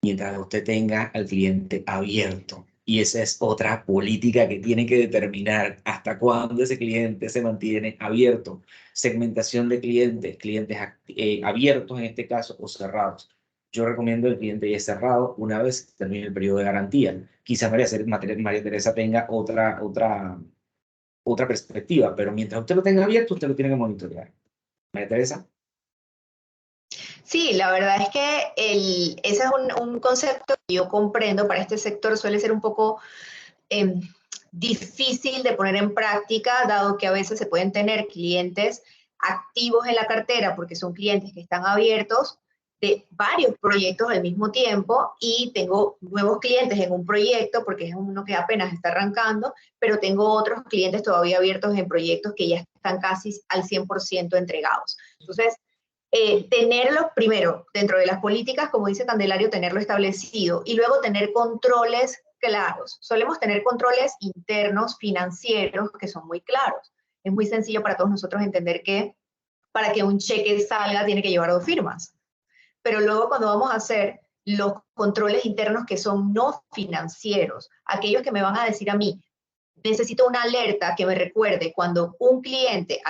mientras usted tenga al cliente abierto. Y esa es otra política que tiene que determinar hasta cuándo ese cliente se mantiene abierto. Segmentación de clientes, clientes abiertos en este caso o cerrados. Yo recomiendo el cliente ya cerrado una vez termine el periodo de garantía. Quizás María Teresa tenga otra perspectiva, pero mientras usted lo tenga abierto, usted lo tiene que monitorear. María Teresa. Sí, la verdad es que ese es un concepto que yo comprendo. Para este sector suele ser un poco difícil de poner en práctica, dado que a veces se pueden tener clientes activos en la cartera, porque son clientes que están abiertos de varios proyectos al mismo tiempo, y tengo nuevos clientes en un proyecto, porque es uno que apenas está arrancando, pero tengo otros clientes todavía abiertos en proyectos que ya están casi al 100% entregados. Entonces, tenerlo primero dentro de las políticas, como dice Candelario, tenerlo establecido, y luego tener controles claros. Solemos tener controles internos financieros que son muy claros. Es muy sencillo para todos nosotros entender que para que un cheque salga tiene que llevar 2 firmas. Pero luego cuando vamos a hacer los controles internos que son no financieros, aquellos que me van a decir a mí, necesito una alerta que me recuerde cuando un cliente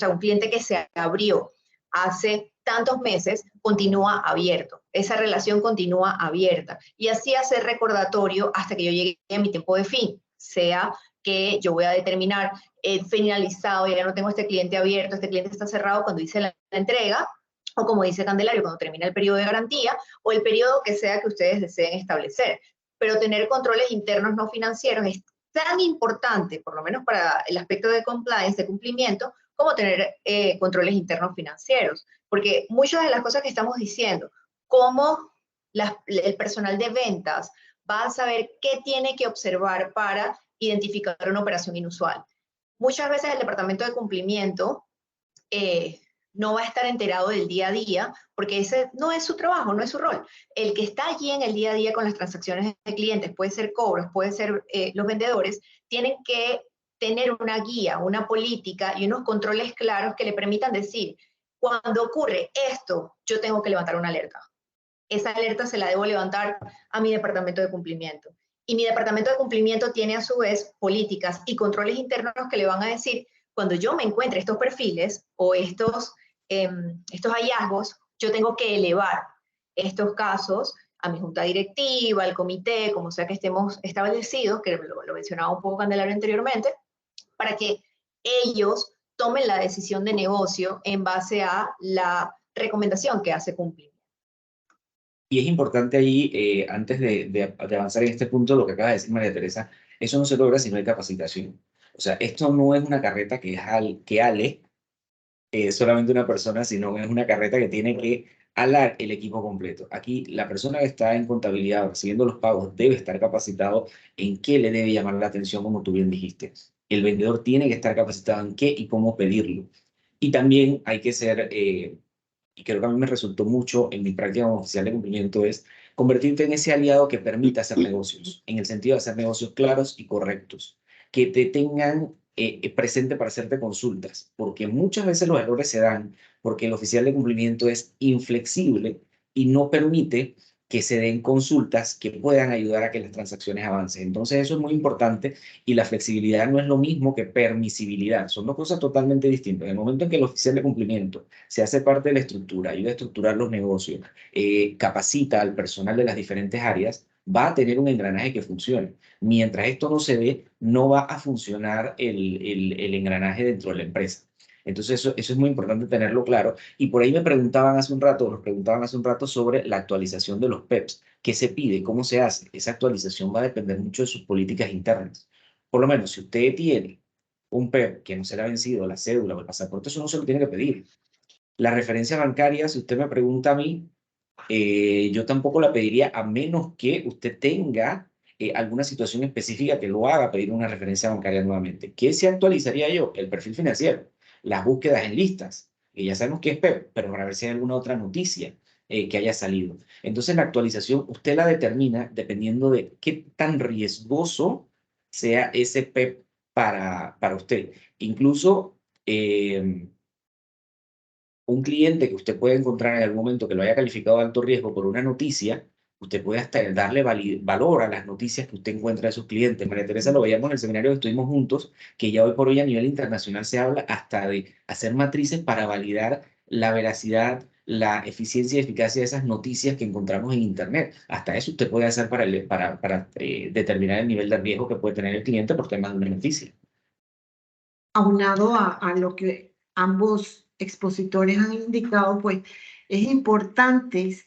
un cliente que se abrió hace tantos meses continúa abierto, esa relación continúa abierta, y así hacer recordatorio hasta que yo llegue a mi tiempo de fin, sea que yo voy a determinar finalizado, ya no tengo este cliente abierto, este cliente está cerrado cuando hice la entrega, o como dice Candelario, cuando termina el periodo de garantía, o el periodo que sea que ustedes deseen establecer. Pero tener controles internos no financieros es tan importante, por lo menos para el aspecto de compliance, de cumplimiento, como tener controles internos financieros. Porque muchas de las cosas que estamos diciendo, cómo el personal de ventas va a saber qué tiene que observar para identificar una operación inusual. Muchas veces el departamento de cumplimiento no va a estar enterado del día a día, porque ese no es su trabajo, no es su rol. El que está allí en el día a día con las transacciones de clientes, puede ser cobros, puede ser los vendedores, tienen que tener una guía, una política y unos controles claros que le permitan decir, cuando ocurre esto, yo tengo que levantar una alerta. Esa alerta se la debo levantar a mi departamento de cumplimiento. Y mi departamento de cumplimiento tiene a su vez políticas y controles internos que le van a decir, cuando yo me encuentre estos perfiles o estos hallazgos, yo tengo que elevar estos casos a mi junta directiva, al comité, como sea que estemos establecidos, que lo mencionaba un poco Candelario anteriormente, para que ellos tomen la decisión de negocio en base a la recomendación que hace cumplir. Y es importante ahí, antes de avanzar en este punto, lo que acaba de decir María Teresa, eso no se logra si no hay capacitación. O sea, esto no es una carreta que ale solamente una persona, sino es una carreta que tiene que el equipo completo. Aquí la persona que está en contabilidad recibiendo los pagos debe estar capacitado en qué le debe llamar la atención, como tú bien dijiste. El vendedor tiene que estar capacitado en qué y cómo pedirlo. Y también hay que ser, y creo que a mí me resultó mucho en mi práctica como oficial de cumplimiento, es convertirte en ese aliado que permita hacer negocios, en el sentido de hacer negocios claros y correctos, que te tengan presente para hacerte consultas, porque muchas veces los errores se dan porque el oficial de cumplimiento es inflexible y no permite que se den consultas que puedan ayudar a que las transacciones avancen. Entonces eso es muy importante y la flexibilidad no es lo mismo que permisibilidad, son dos cosas totalmente distintas. En el momento en que el oficial de cumplimiento se hace parte de la estructura, ayuda a estructurar los negocios, capacita al personal de las diferentes áreas, va a tener un engranaje que funcione. Mientras esto no se dé, no va a funcionar el engranaje dentro de la empresa. Entonces eso es muy importante tenerlo claro. Y por ahí nos preguntaban hace un rato sobre la actualización de los PEPs. ¿Qué se pide? ¿Cómo se hace? Esa actualización va a depender mucho de sus políticas internas. Por lo menos, si usted tiene un PEP que no se le ha vencido, la cédula o el pasaporte, eso no se lo tiene que pedir. La referencia bancaria, si usted me pregunta a mí, yo tampoco la pediría a menos que usted tenga alguna situación específica que lo haga pedir una referencia bancaria nuevamente. ¿Qué se actualizaría yo? El perfil financiero, las búsquedas en listas, que ya sabemos que es PEP, pero para ver si hay alguna otra noticia que haya salido. Entonces la actualización usted la determina dependiendo de qué tan riesgoso sea ese PEP para usted. Incluso un cliente que usted puede encontrar en algún momento que lo haya calificado de alto riesgo por una noticia, usted puede hasta darle valor a las noticias que usted encuentra de sus clientes. María Teresa, lo veíamos en el seminario que estuvimos juntos, que ya hoy por hoy a nivel internacional se habla hasta de hacer matrices para validar la veracidad, la eficiencia y eficacia de esas noticias que encontramos en Internet. Hasta eso usted puede hacer para determinar el nivel de riesgo que puede tener el cliente por temas de una noticia. Aunado a lo que ambos expositores han indicado, pues es importante,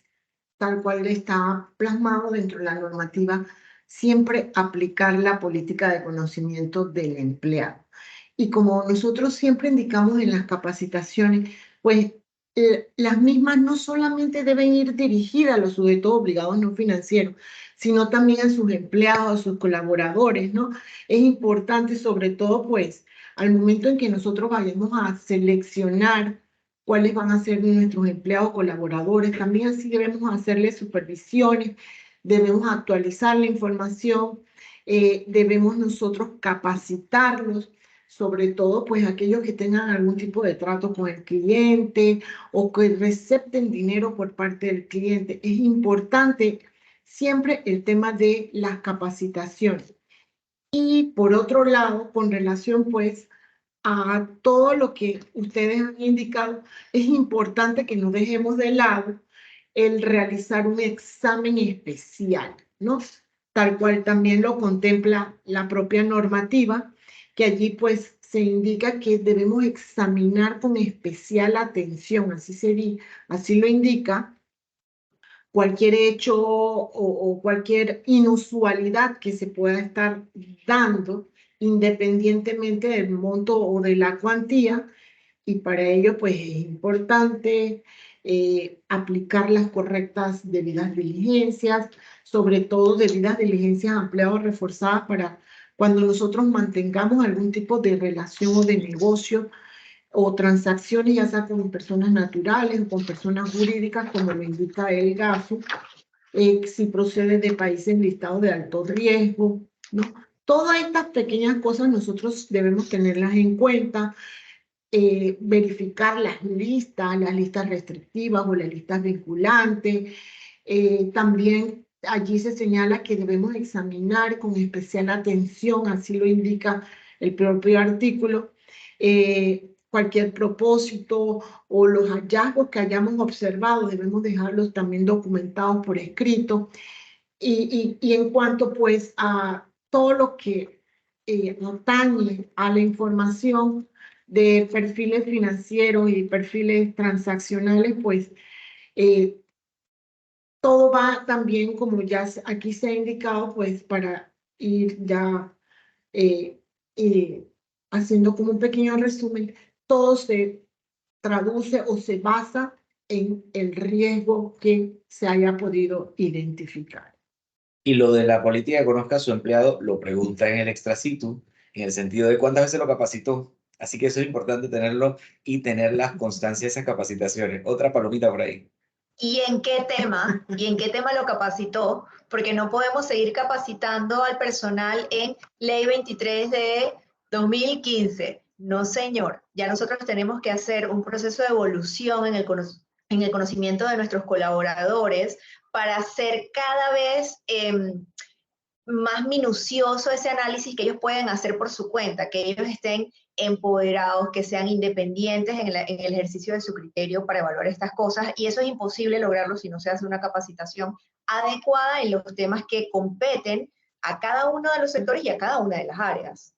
tal cual está plasmado dentro de la normativa, siempre aplicar la política de conocimiento del empleado. Y como nosotros siempre indicamos en las capacitaciones, pues las mismas no solamente deben ir dirigidas a los sujetos obligados no financieros, sino también a sus empleados, a sus colaboradores, ¿no? Es importante, sobre todo, pues, al momento en que nosotros vayamos a seleccionar cuáles van a ser nuestros empleados colaboradores, también así debemos hacerles supervisiones, debemos actualizar la información, debemos nosotros capacitarlos, sobre todo pues aquellos que tengan algún tipo de trato con el cliente o que recepten dinero por parte del cliente. Es importante siempre el tema de las capacitaciones. Y por otro lado, con relación pues a todo lo que ustedes han indicado, es importante que no dejemos de lado el realizar un examen especial, ¿no? Tal cual también lo contempla la propia normativa, que allí pues se indica que debemos examinar con especial atención, así lo indica, cualquier hecho o cualquier inusualidad que se pueda estar dando independientemente del monto o de la cuantía, y para ello pues es importante aplicar las correctas debidas diligencias, sobre todo debidas diligencias ampliadas o reforzadas para cuando nosotros mantengamos algún tipo de relación o de negocio o transacciones, ya sea con personas naturales o con personas jurídicas, como lo indica el GAFO, si procede de países listados de alto riesgo, ¿no? Todas estas pequeñas cosas nosotros debemos tenerlas en cuenta, verificar las listas restrictivas o las listas vinculantes. También allí se señala que debemos examinar con especial atención, así lo indica el propio artículo, cualquier propósito o los hallazgos que hayamos observado, debemos dejarlos también documentados por escrito. Y en cuanto pues a todo lo que atañe a la información de perfiles financieros y perfiles transaccionales, pues todo va también, como ya aquí se ha indicado, pues para ir ya haciendo como un pequeño resumen, todo se traduce o se basa en el riesgo que se haya podido identificar. Y lo de la política que conozca a su empleado, lo pregunta en el extra situ, en el sentido de cuántas veces lo capacitó. Así que eso es importante tenerlo y tener las constancias de esas capacitaciones. Otra palomita por ahí. ¿Y en qué tema? ¿Y en qué tema lo capacitó? Porque no podemos seguir capacitando al personal en Ley 23 de 2015. No, señor. Ya nosotros tenemos que hacer un proceso de evolución en el conocimiento de nuestros colaboradores para hacer cada vez más minucioso ese análisis que ellos pueden hacer por su cuenta, que ellos estén empoderados, que sean independientes en el ejercicio de su criterio para evaluar estas cosas, y eso es imposible lograrlo si no se hace una capacitación adecuada en los temas que competen a cada uno de los sectores y a cada una de las áreas.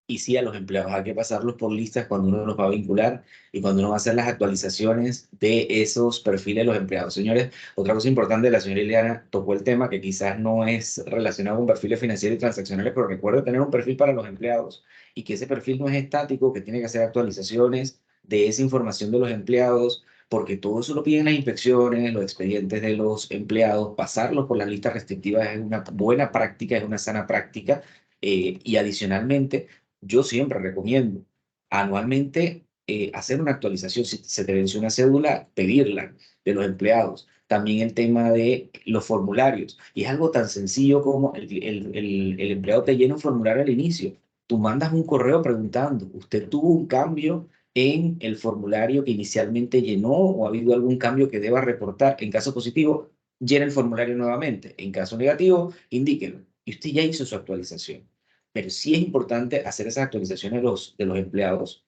Y sí, a los empleados hay que pasarlos por listas cuando uno los va a vincular y cuando uno va a hacer las actualizaciones de esos perfiles de los empleados. Señores, otra cosa importante, la señora Ileana tocó el tema que quizás no es relacionado con perfiles financieros y transaccionales, pero recuerda tener un perfil para los empleados y que ese perfil no es estático, que tiene que hacer actualizaciones de esa información de los empleados, porque todo eso lo piden las inspecciones, los expedientes de los empleados, pasarlos por las listas restrictivas es una buena práctica, es una sana práctica, y adicionalmente yo siempre recomiendo anualmente hacer una actualización. Si se te venció una cédula, pedirla de los empleados. También el tema de los formularios. Y es algo tan sencillo como el empleado te llena un formulario al inicio. Tú mandas un correo preguntando, ¿usted tuvo un cambio en el formulario que inicialmente llenó o ha habido algún cambio que deba reportar? En caso positivo, llena el formulario nuevamente. En caso negativo, indíquelo. Y usted ya hizo su actualización. Pero sí es importante hacer esas actualizaciones de los empleados,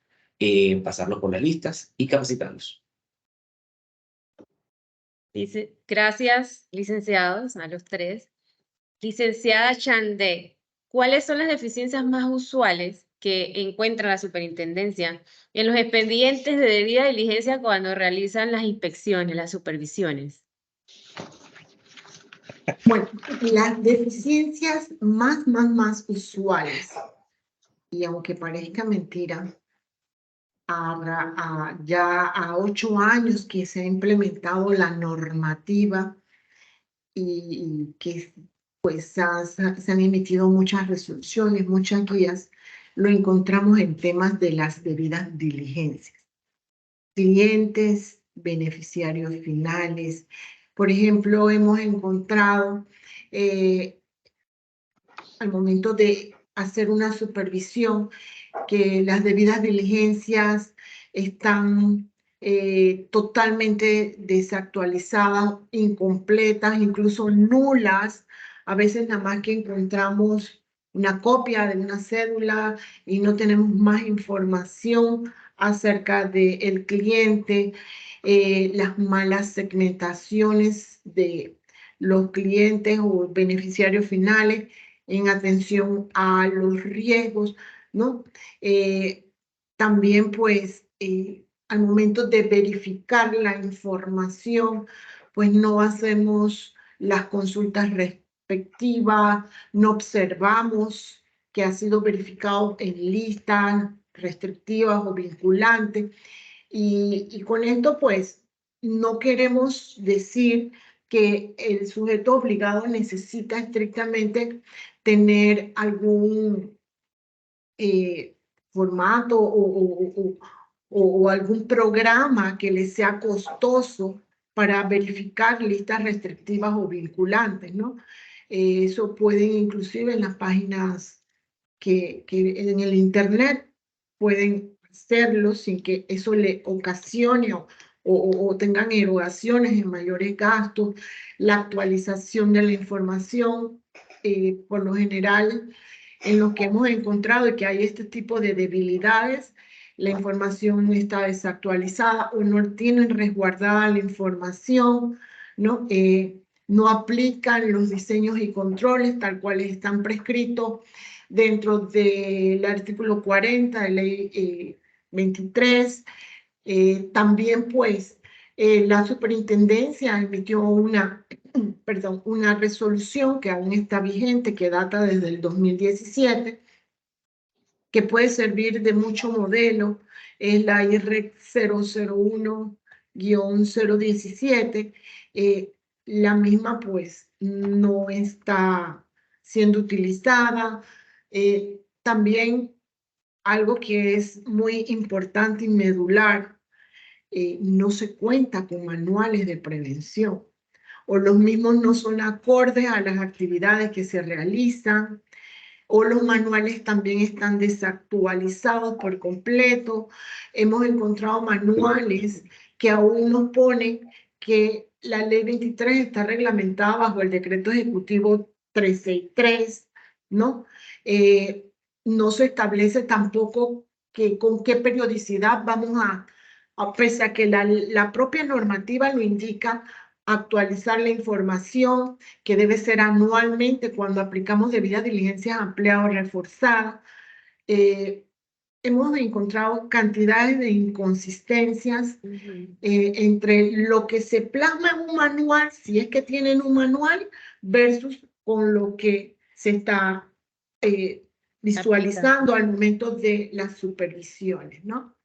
pasarlos por las listas y capacitarlos. Dice, gracias, licenciados, a los tres. Licenciada Chandé, ¿cuáles son las deficiencias más usuales que encuentra la superintendencia en los expedientes de debida diligencia cuando realizan las inspecciones, las supervisiones? Bueno, las deficiencias más usuales, y aunque parezca mentira, ya a 8 años que se ha implementado la normativa y que pues se han emitido muchas resoluciones, muchas guías, lo encontramos en temas de las debidas diligencias. Clientes, beneficiarios finales. Por ejemplo, hemos encontrado al momento de hacer una supervisión que las debidas diligencias están totalmente desactualizadas, incompletas, incluso nulas. A veces nada más que encontramos una copia de una cédula y no tenemos más información acerca del cliente, las malas segmentaciones de los clientes o beneficiarios finales en atención a los riesgos, ¿no? También, pues, al momento de verificar la información, pues no hacemos las consultas respectivas, no observamos que ha sido verificado en listas restrictivas o vinculantes. Y con esto, pues, no queremos decir que el sujeto obligado necesita estrictamente tener algún formato o algún programa que le sea costoso para verificar listas restrictivas o vinculantes, ¿no? Eso pueden inclusive en las páginas que en el Internet pueden hacerlo sin que eso le ocasione o tengan erogaciones en mayores gastos. La actualización de la información, por lo general, en lo que hemos encontrado es que hay este tipo de debilidades, la información está desactualizada o no tienen resguardada la información, ¿no? No aplican los diseños y controles tal cuales están prescritos dentro del artículo 40 de ley 23. También, pues, la superintendencia emitió una resolución que aún está vigente, que data desde el 2017, que puede servir de mucho modelo, es la IREC 001 017, la misma pues no está siendo utilizada. También algo que es muy importante y medular, no se cuenta con manuales de prevención, o los mismos no son acordes a las actividades que se realizan, o los manuales también están desactualizados por completo. Hemos encontrado manuales que aún nos ponen que la ley 23 está reglamentada bajo el decreto ejecutivo 363, ¿no? No se establece tampoco que con qué periodicidad vamos pese a que la propia normativa lo indica, actualizar la información, que debe ser anualmente cuando aplicamos debidas diligencias ampliadas o reforzadas. Hemos encontrado cantidades de inconsistencias entre lo que se plasma en un manual, si es que tienen un manual, versus con lo que se está visualizando al momento de las supervisiones, ¿no?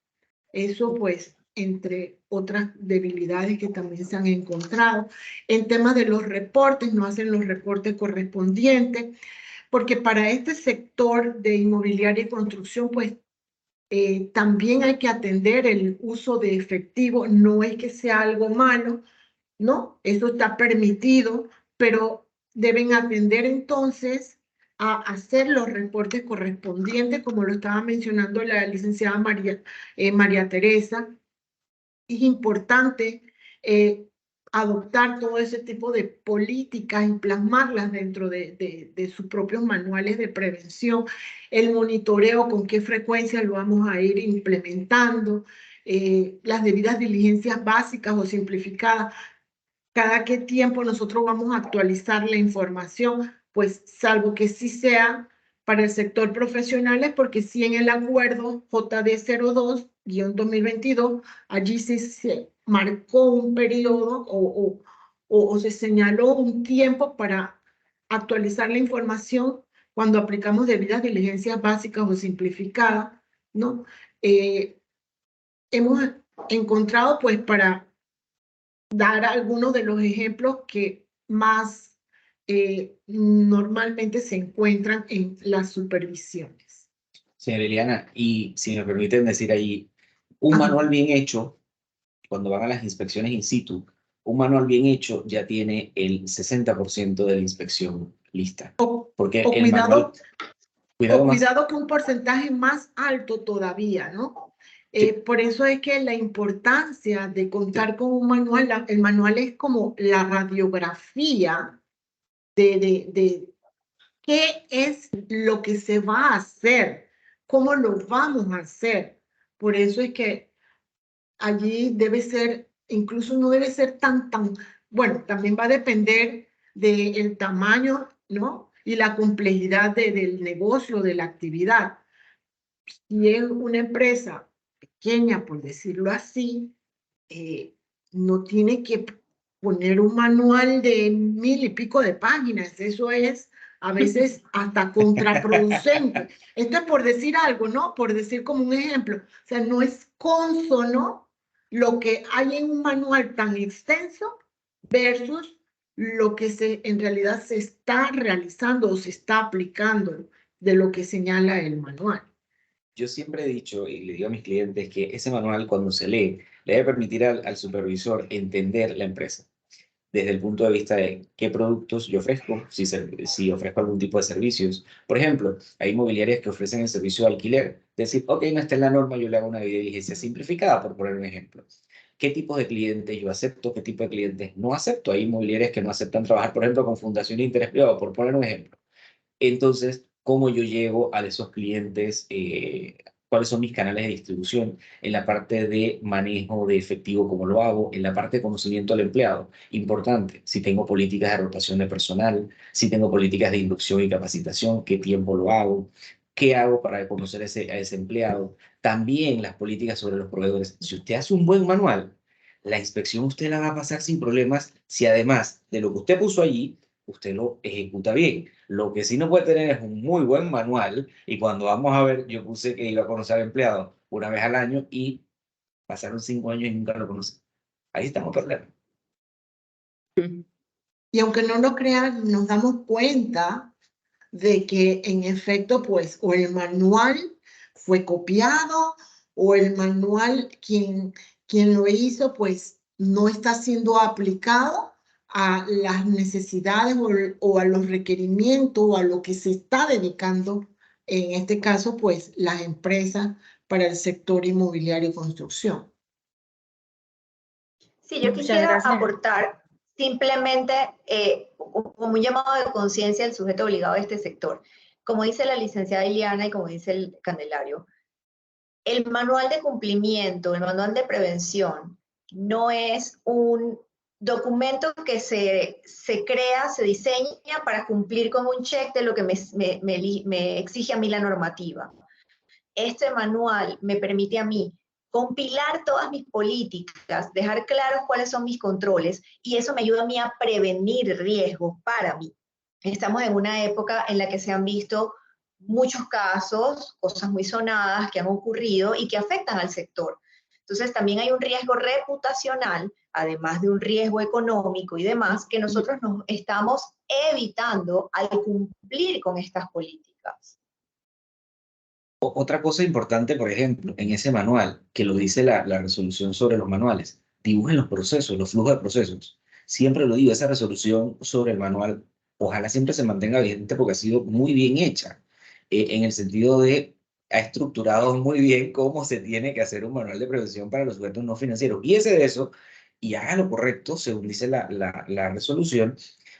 Eso pues entre otras debilidades que también se han encontrado. En temas de los reportes, no hacen los reportes correspondientes, porque para este sector de inmobiliaria y construcción, pues también hay que atender el uso de efectivo. No es que sea algo malo, ¿no? Eso está permitido, pero deben atender entonces a hacer los reportes correspondientes, como lo estaba mencionando la licenciada María Teresa. Es importante adoptar todo ese tipo de políticas y plasmarlas dentro de sus propios manuales de prevención, el monitoreo, con qué frecuencia lo vamos a ir implementando, las debidas diligencias básicas o simplificadas, cada qué tiempo nosotros vamos a actualizar la información, pues salvo que sí sea para el sector profesional, porque sí en el acuerdo JD 02-2022, allí sí se marcó un periodo o se señaló un tiempo para actualizar la información cuando aplicamos debidas diligencias básicas o simplificadas, ¿no? Hemos encontrado, pues, para dar algunos de los ejemplos que más normalmente se encuentran en las supervisiones. Señora Liliana, y si me permiten decir ahí, un manual bien hecho, cuando van a las inspecciones in situ, un manual bien hecho ya tiene el 60% de la inspección lista. Porque el cuidado, manual, cuidado que un porcentaje más alto todavía, ¿no? Por eso es que la importancia de contar con un manual, el manual es como la radiografía de qué es lo que se va a hacer, cómo lo vamos a hacer. Por eso es que allí debe ser, incluso no debe ser tan, bueno, también va a depender del tamaño, ¿no? Y la complejidad del negocio, de la actividad. Si es una empresa pequeña, por decirlo así, no tiene que poner un manual de 1000 y pico de páginas. Eso es a veces hasta contraproducente. Esto es por decir algo, ¿no? Por decir como un ejemplo. O sea, no es consono lo que hay en un manual tan extenso versus lo que en realidad se está realizando o se está aplicando de lo que señala el manual. Yo siempre he dicho y le digo a mis clientes que ese manual, cuando se lee, le debe permitir al supervisor entender la empresa desde el punto de vista de qué productos yo ofrezco, si ofrezco algún tipo de servicios. Por ejemplo, hay inmobiliarias que ofrecen el servicio de alquiler. Decir, ok, no está en la norma, yo le hago una diligencia simplificada, por poner un ejemplo. ¿Qué tipos de clientes yo acepto? ¿Qué tipo de clientes no acepto? Hay inmobiliarias que no aceptan trabajar, por ejemplo, con fundación de interés privado, por poner un ejemplo. Entonces, ¿cómo yo llego a esos clientes? ¿Cuáles son mis canales de distribución? En la parte de manejo de efectivo, ¿cómo lo hago? En la parte de conocimiento al empleado, importante. Si tengo políticas de rotación de personal, si tengo políticas de inducción y capacitación, ¿qué tiempo lo hago? ¿Qué hago para conocer a ese empleado? También las políticas sobre los proveedores. Si usted hace un buen manual, la inspección usted la va a pasar sin problemas si además de lo que usted puso allí, usted lo ejecuta bien. Lo que sí no puede tener es un muy buen manual y cuando vamos a ver, yo puse que iba a conocer al empleado una vez al año y pasaron 5 años y nunca lo conocí. Ahí estamos el problema. Y aunque no lo crean, nos damos cuenta de que en efecto, pues, o el manual fue copiado, o el manual, quien lo hizo, pues, no está siendo aplicado a las necesidades o a los requerimientos o a lo que se está dedicando, en este caso, pues, las empresas para el sector inmobiliario y construcción. Sí, yo Muchas quisiera gracias. aportar simplemente como un llamado de conciencia al sujeto obligado de este sector. Como dice la licenciada Iliana y como dice el Candelario, el manual de cumplimiento, el manual de prevención, no es un documento que se crea, se diseña para cumplir con un check de lo que me exige a mí la normativa. Este manual me permite a mí compilar todas mis políticas, dejar claros cuáles son mis controles, y eso me ayuda a mí a prevenir riesgos para mí. Estamos en una época en la que se han visto muchos casos, cosas muy sonadas que han ocurrido y que afectan al sector. Entonces también hay un riesgo reputacional, además de un riesgo económico y demás, que nosotros nos estamos evitando al cumplir con estas políticas. Otra cosa importante, por ejemplo, en ese manual, que lo dice la resolución sobre los manuales, dibujen los procesos, los flujos de procesos. Siempre lo digo, esa resolución sobre el manual, ojalá siempre se mantenga vigente porque ha sido muy bien hecha, en el sentido de ha estructurado muy bien cómo se tiene que hacer un manual de prevención para los sujetos no financieros. Guíese de eso y haga lo correcto, según dice la resolución.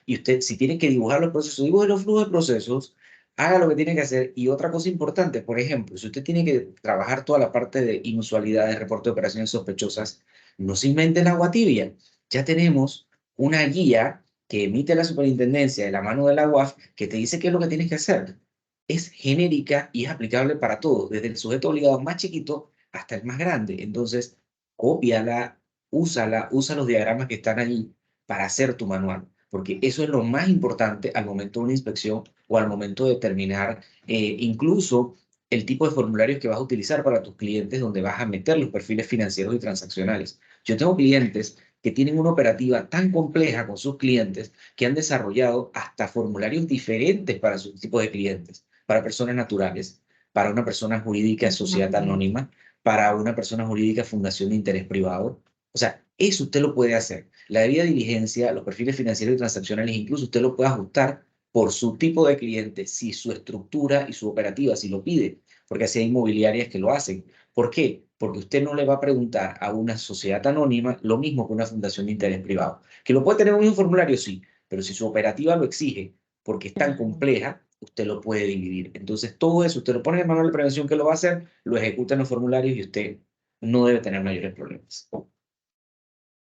Y usted, si tiene que dibujar los procesos, dibuje los flujos de procesos, haga lo que tiene que hacer. Y otra cosa importante, por ejemplo, si usted tiene que trabajar toda la parte de inusualidades, reporte de operaciones sospechosas, no se inventen agua tibia. Ya tenemos una guía que emite la superintendencia de la mano de la UAF que te dice qué es lo que tienes que hacer. Es genérica y es aplicable para todos, desde el sujeto obligado más chiquito hasta el más grande. Entonces, cópiala, usa los diagramas que están ahí para hacer tu manual, porque eso es lo más importante al momento de una inspección o al momento de determinar incluso el tipo de formularios que vas a utilizar para tus clientes, donde vas a meter los perfiles financieros y transaccionales. Yo tengo clientes que tienen una operativa tan compleja con sus clientes que han desarrollado hasta formularios diferentes para sus tipos de clientes, para personas naturales, para una persona jurídica sociedad anónima, para una persona jurídica fundación de interés privado. O sea, eso usted lo puede hacer. La debida diligencia, los perfiles financieros y transaccionales, incluso usted lo puede ajustar por su tipo de cliente, si su estructura y su operativa, si lo pide, porque así hay inmobiliarias que lo hacen. ¿Por qué? Porque usted no le va a preguntar a una sociedad anónima lo mismo que una fundación de interés privado. Que lo puede tener en un formulario, sí, pero si su operativa lo exige, porque es tan compleja, usted lo puede dividir. Entonces, todo eso, usted lo pone en el manual de prevención que lo va a hacer, lo ejecuta en los formularios y usted no debe tener mayores problemas.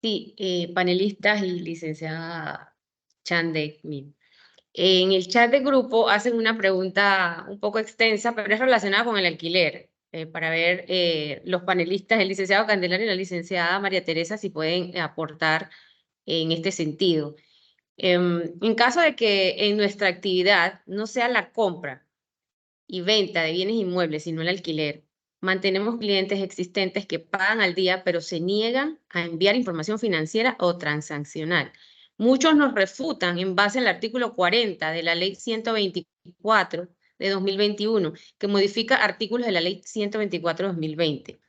Sí, panelistas y licenciada Chandek. En el chat de grupo hacen una pregunta un poco extensa, pero es relacionada con el alquiler, para ver los panelistas, el licenciado Candelario y la licenciada María Teresa, si pueden aportar en este sentido. En caso de que en nuestra actividad no sea la compra y venta de bienes inmuebles, sino el alquiler, mantenemos clientes existentes que pagan al día, pero se niegan a enviar información financiera o transaccional. Muchos nos refutan en base al artículo 40 de la Ley 124 de 2021, que modifica artículos de la Ley 124 de 2020.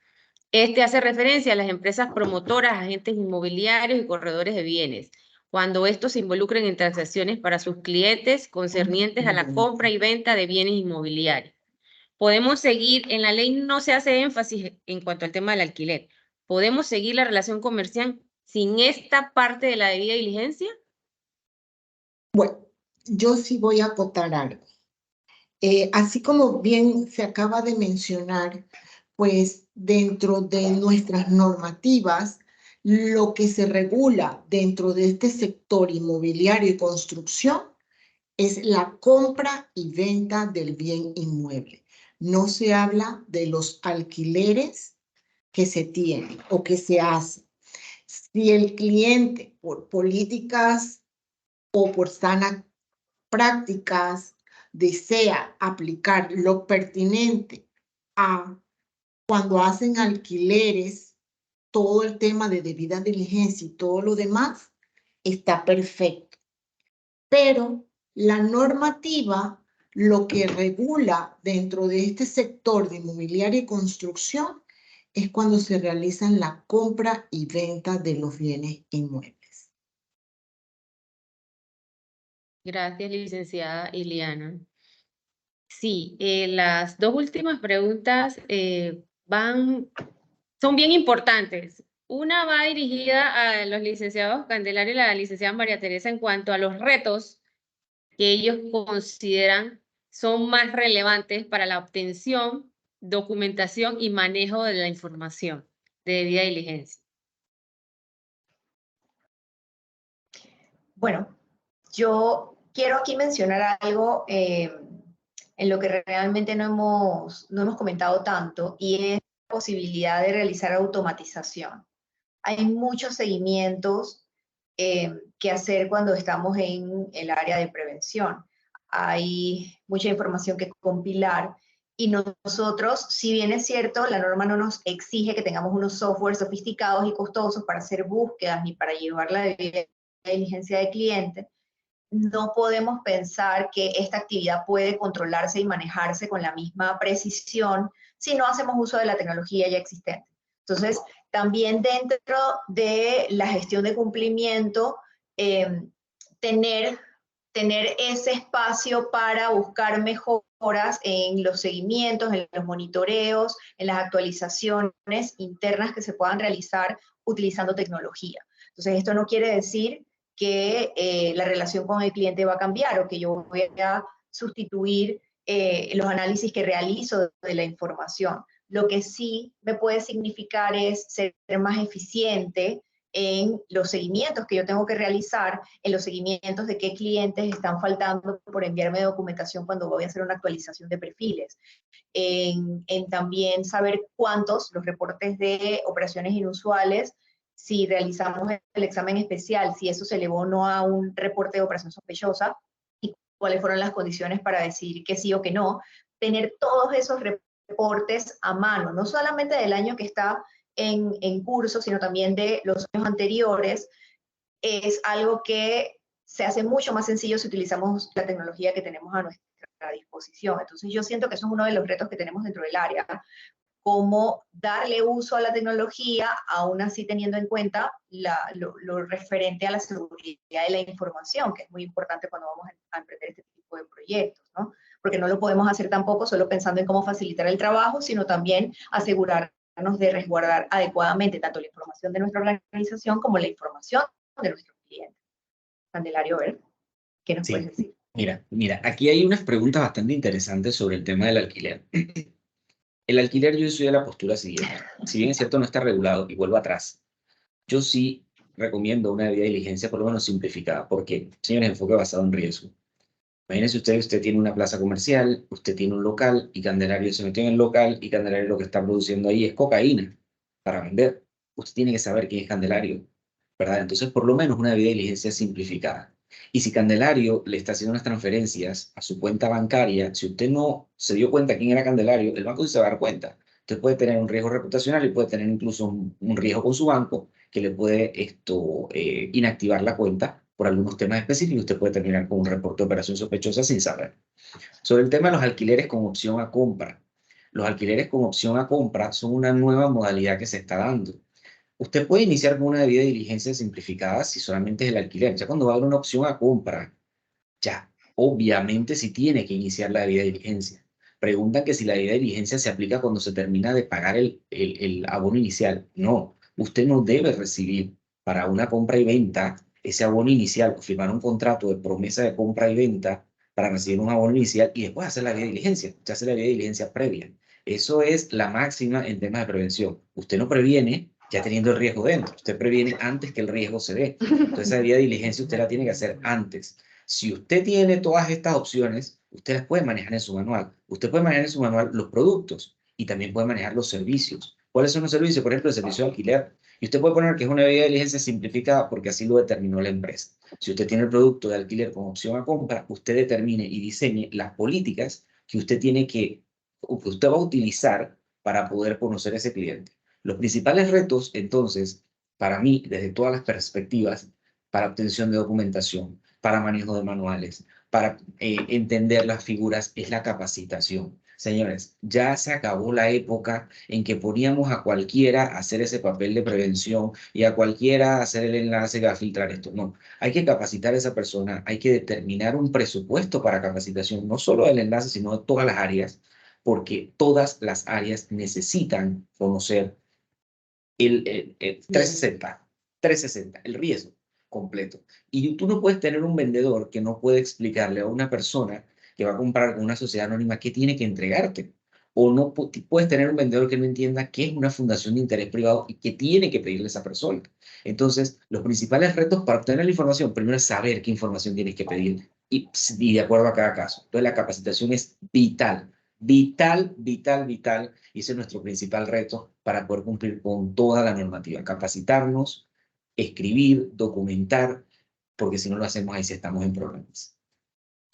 Este hace referencia a las empresas promotoras, agentes inmobiliarios y corredores de bienes, cuando estos se involucren en transacciones para sus clientes concernientes a la compra y venta de bienes inmobiliarios. Podemos seguir, en la ley no se hace énfasis en cuanto al tema del alquiler. ¿Podemos seguir la relación comercial sin esta parte de la debida diligencia? Bueno, yo sí voy a acotar algo. Así como bien se acaba de mencionar, pues dentro de nuestras normativas, lo que se regula dentro de este sector inmobiliario y construcción es la compra y venta del bien inmueble. No se habla de los alquileres que se tienen o que se hacen. Si el cliente, por políticas o por sanas prácticas, desea aplicar lo pertinente a cuando hacen alquileres todo el tema de debida diligencia y todo lo demás está perfecto. Pero la normativa, lo que regula dentro de este sector de inmobiliaria y construcción es cuando se realizan la compra y venta de los bienes inmuebles. Gracias, licenciada Iliana. Sí, las dos últimas preguntas son bien importantes. Una va dirigida a los licenciados Candelario y la licenciada María Teresa en cuanto a los retos que ellos consideran son más relevantes para la obtención, documentación y manejo de la información de debida diligencia. Bueno, yo quiero aquí mencionar algo en lo que realmente no hemos comentado tanto, y es la posibilidad de realizar automatización. Hay muchos seguimientos que hacer cuando estamos en el área de prevención. Hay mucha información que compilar y nosotros, si bien es cierto, la norma no nos exige que tengamos unos software sofisticados y costosos para hacer búsquedas ni para llevar la debida diligencia de cliente, no podemos pensar que esta actividad puede controlarse y manejarse con la misma precisión si no hacemos uso de la tecnología ya existente. Entonces, también dentro de la gestión de cumplimiento, tener ese espacio para buscar mejoras en los seguimientos, en los monitoreos, en las actualizaciones internas que se puedan realizar utilizando tecnología. Entonces, esto no quiere decir que la relación con el cliente va a cambiar o que yo voy a sustituir los análisis que realizo de la información. Lo que sí me puede significar es ser más eficiente en los seguimientos que yo tengo que realizar, en los seguimientos de qué clientes están faltando por enviarme documentación cuando voy a hacer una actualización de perfiles, en también saber cuántos, los reportes de operaciones inusuales, si realizamos el examen especial, si eso se elevó o no a un reporte de operación sospechosa, y cuáles fueron las condiciones para decir que sí o que no. Tener todos esos reportes a mano, no solamente del año que está en curso, sino también de los años anteriores, es algo que se hace mucho más sencillo si utilizamos la tecnología que tenemos a nuestra disposición. Entonces yo siento que eso es uno de los retos que tenemos dentro del área, cómo darle uso a la tecnología, aún así teniendo en cuenta lo referente a la seguridad de la información, que es muy importante cuando vamos a emprender este tipo de proyectos, ¿no? Porque no lo podemos hacer tampoco solo pensando en cómo facilitar el trabajo, sino también asegurarnos de resguardar adecuadamente tanto la información de nuestra organización como la información de nuestros clientes. Candelario, ¿ver? ¿Qué nos puedes decir? Mira, aquí hay unas preguntas bastante interesantes sobre el tema del alquiler. El alquiler, yo soy de la postura siguiente. Si bien es cierto, no está regulado, y vuelvo atrás, yo sí recomiendo una debida diligencia, por lo menos simplificada. ¿Por qué? Señores, enfoque basado en riesgo. Imagínese usted tiene una plaza comercial, usted tiene un local, y Candelario se metió en el local, y Candelario lo que está produciendo ahí es cocaína para vender. Usted tiene que saber quién es Candelario, ¿verdad? Entonces, por lo menos una debida diligencia simplificada. Y si Candelario le está haciendo unas transferencias a su cuenta bancaria, si usted no se dio cuenta quién era Candelario, el banco sí se va a dar cuenta. Usted puede tener un riesgo reputacional y puede tener incluso un riesgo con su banco que le puede inactivar la cuenta por algunos temas específicos. Usted puede terminar con un reporte de operación sospechosa sin saber. Sobre el tema de los alquileres con opción a compra. Los alquileres con opción a compra son una nueva modalidad que se está dando. Usted puede iniciar con una debida diligencia simplificada si solamente es el alquiler. Ya cuando va a haber una opción a compra, ya, obviamente sí tiene que iniciar la debida diligencia. Preguntan que si la debida diligencia se aplica cuando se termina de pagar el abono inicial. No, usted no debe recibir para una compra y venta ese abono inicial o firmar un contrato de promesa de compra y venta para recibir un abono inicial y después hacer la debida diligencia. Usted hace la debida diligencia previa. Eso es la máxima en temas de prevención. Usted no previene ya teniendo el riesgo dentro. Usted previene antes que el riesgo se dé. Entonces, esa debida diligencia usted la tiene que hacer antes. Si usted tiene todas estas opciones, usted las puede manejar en su manual. Usted puede manejar en su manual los productos y también puede manejar los servicios. ¿Cuáles son los servicios? Por ejemplo, el servicio de alquiler. Y usted puede poner que es una debida diligencia simplificada porque así lo determinó la empresa. Si usted tiene el producto de alquiler con opción a compra, usted determine y diseñe las políticas que usted va a utilizar para poder conocer a ese cliente. Los principales retos, entonces, para mí, desde todas las perspectivas, para obtención de documentación, para manejo de manuales, para entender las figuras, es la capacitación. Señores, ya se acabó la época en que poníamos a cualquiera a hacer ese papel de prevención y a cualquiera a hacer el enlace a filtrar esto. No, hay que capacitar a esa persona, hay que determinar un presupuesto para capacitación, no solo del enlace, sino de todas las áreas, porque todas las áreas necesitan conocer el 360, el riesgo completo. Y tú no puedes tener un vendedor que no puede explicarle a una persona que va a comprar con una sociedad anónima qué tiene que entregarte. O no puedes tener un vendedor que no entienda qué es una fundación de interés privado y qué tiene que pedirle a esa persona. Entonces, los principales retos para obtener la información, primero es saber qué información tienes que pedir y de acuerdo a cada caso. Entonces, la capacitación es vital. Vital, vital, vital, y ese es nuestro principal reto para poder cumplir con toda la normativa. Capacitarnos, escribir, documentar, porque si no lo hacemos ahí sí estamos en problemas.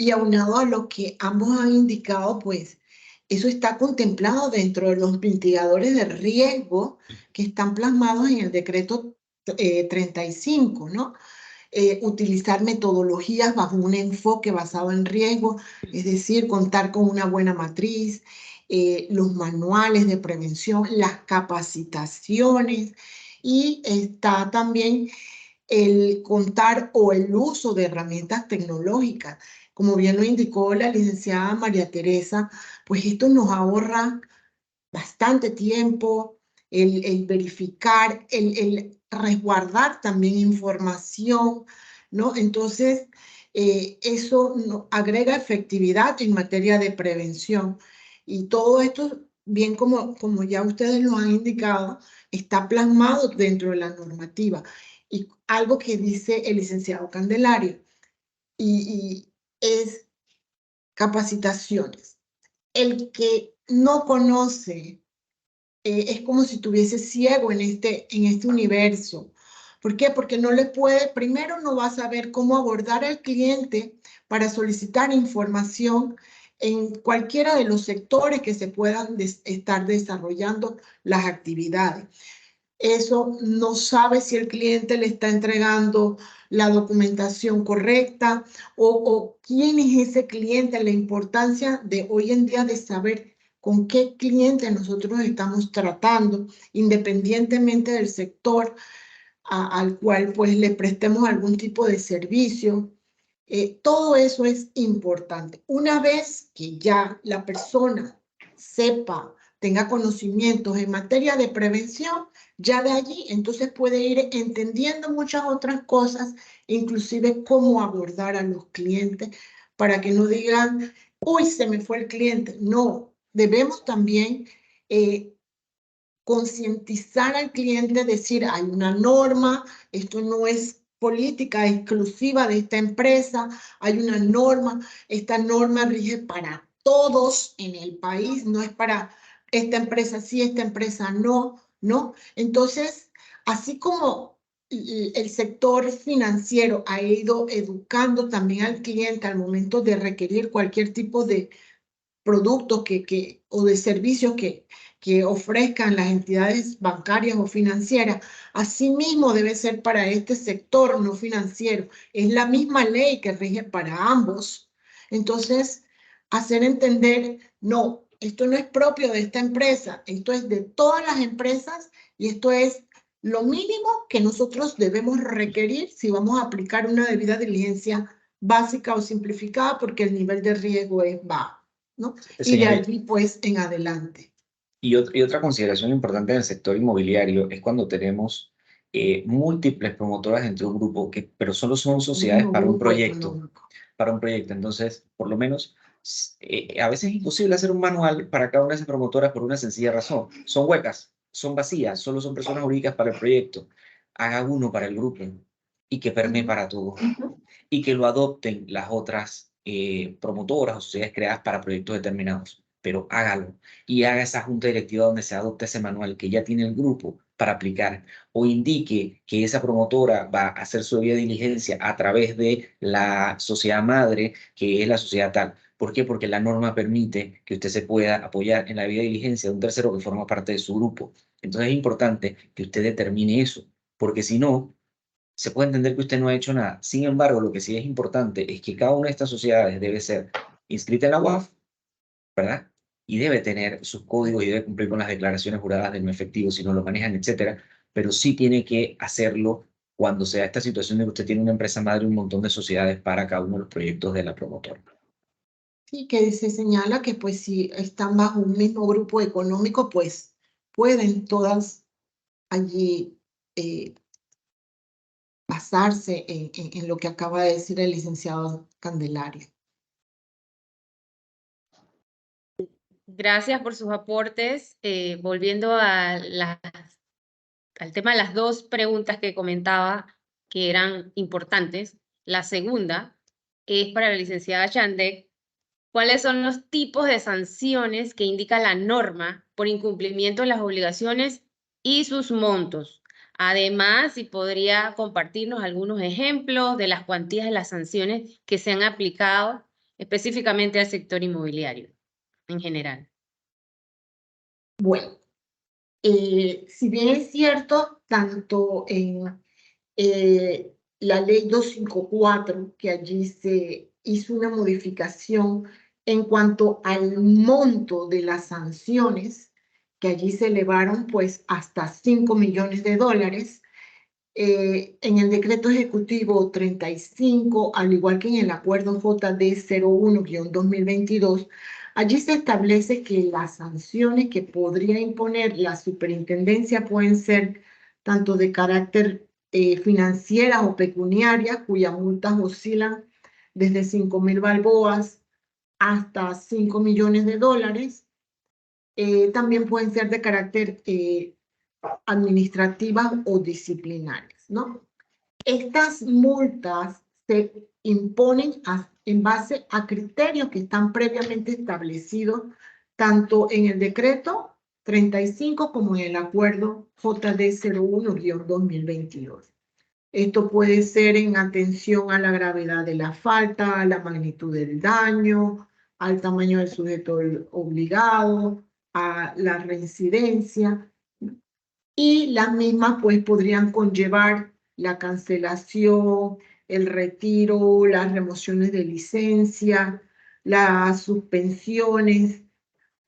Y aunado a lo que ambos han indicado, pues eso está contemplado dentro de los mitigadores de riesgo que están plasmados en el decreto 35, ¿no? Utilizar metodologías bajo un enfoque basado en riesgo, es decir, contar con una buena matriz, los manuales de prevención, las capacitaciones y está también el contar o el uso de herramientas tecnológicas. Como bien lo indicó la licenciada María Teresa, pues esto nos ahorra bastante tiempo, el verificar, el resguardar también información, ¿no? Entonces, eso agrega efectividad en materia de prevención. Y todo esto, bien como ya ustedes lo han indicado, está plasmado dentro de la normativa. Y algo que dice el licenciado Candelario, y es capacitaciones. El que no conoce es como si estuviese ciego en este universo. ¿Por qué? Porque no le puede, primero no va a saber cómo abordar al cliente para solicitar información en cualquiera de los sectores que se puedan estar desarrollando las actividades. Eso no sabe si el cliente le está entregando la documentación correcta o quién es ese cliente, la importancia de hoy en día de saber con qué cliente nosotros estamos tratando, independientemente del sector al cual pues le prestemos algún tipo de servicio. Todo eso es importante. Una vez que ya la persona sepa, tenga conocimientos en materia de prevención, ya de allí entonces puede ir entendiendo muchas otras cosas, inclusive cómo abordar a los clientes para que no digan, uy, se me fue el cliente. No, debemos también concientizar al cliente, decir, hay una norma, esto no es política exclusiva de esta empresa, hay una norma, esta norma rige para todos en el país, no es para esta empresa sí, esta empresa no, ¿no? Entonces, así como el sector financiero ha ido educando también al cliente al momento de requerir cualquier tipo de productos o de servicios que ofrezcan las entidades bancarias o financieras. Asimismo debe ser para este sector no financiero. Es la misma ley que rige para ambos. Entonces, hacer entender, no, esto no es propio de esta empresa, esto es de todas las empresas y esto es lo mínimo que nosotros debemos requerir si vamos a aplicar una debida diligencia básica o simplificada porque el nivel de riesgo es bajo, ¿no? Y de allí, pues, en adelante. Y otra consideración importante en el sector inmobiliario es cuando tenemos múltiples promotoras entre un grupo, pero solo son sociedades para un proyecto. Para un proyecto. Entonces, por lo menos, a veces es imposible hacer un manual para cada una de esas promotoras por una sencilla razón. Son huecas, son vacías, solo son personas jurídicas para el proyecto. Haga uno para el grupo y que permee para todos. Y que lo adopten las otras promotoras o sociedades creadas para proyectos determinados. Pero hágalo y haga esa junta directiva donde se adopte ese manual que ya tiene el grupo para aplicar o indique que esa promotora va a hacer su debida diligencia a través de la sociedad madre, que es la sociedad tal. ¿Por qué? Porque la norma permite que usted se pueda apoyar en la debida diligencia de un tercero que forma parte de su grupo. Entonces es importante que usted determine eso, porque si no, se puede entender que usted no ha hecho nada. Sin embargo, lo que sí es importante es que cada una de estas sociedades debe ser inscrita en la UAF, ¿verdad? Y debe tener sus códigos y debe cumplir con las declaraciones juradas del no efectivo si no lo manejan, etcétera. Pero sí tiene que hacerlo cuando sea esta situación de que usted tiene una empresa madre y un montón de sociedades para cada uno de los proyectos de la promotora. Sí, que se señala que pues si están bajo un mismo grupo económico, pues pueden todas allí basarse en lo que acaba de decir el licenciado Candelario. Gracias por sus aportes. Volviendo al tema de las dos preguntas que comentaba que eran importantes. La segunda es para la licenciada Chandek. ¿Cuáles son los tipos de sanciones que indica la norma por incumplimiento de las obligaciones y sus montos? Además, si podría compartirnos algunos ejemplos de las cuantías de las sanciones que se han aplicado específicamente al sector inmobiliario en general. Bueno, si bien es cierto, tanto en la ley 254, que allí se hizo una modificación en cuanto al monto de las sanciones, que allí se elevaron pues hasta 5 millones de dólares, en el decreto ejecutivo 35, al igual que en el acuerdo JD 01-2022, allí se establece que las sanciones que podría imponer la superintendencia pueden ser tanto de carácter financieras o pecuniarias, cuyas multas oscilan desde 5.000 balboas hasta 5 millones de dólares. También pueden ser de carácter administrativas o disciplinarias, ¿no? Estas multas se imponen en base a criterios que están previamente establecidos tanto en el decreto 35 como en el acuerdo JD 01-2022. Esto puede ser en atención a la gravedad de la falta, a la magnitud del daño, al tamaño del sujeto obligado, a la reincidencia, y las mismas pues podrían conllevar la cancelación, el retiro, las remociones de licencia, las suspensiones.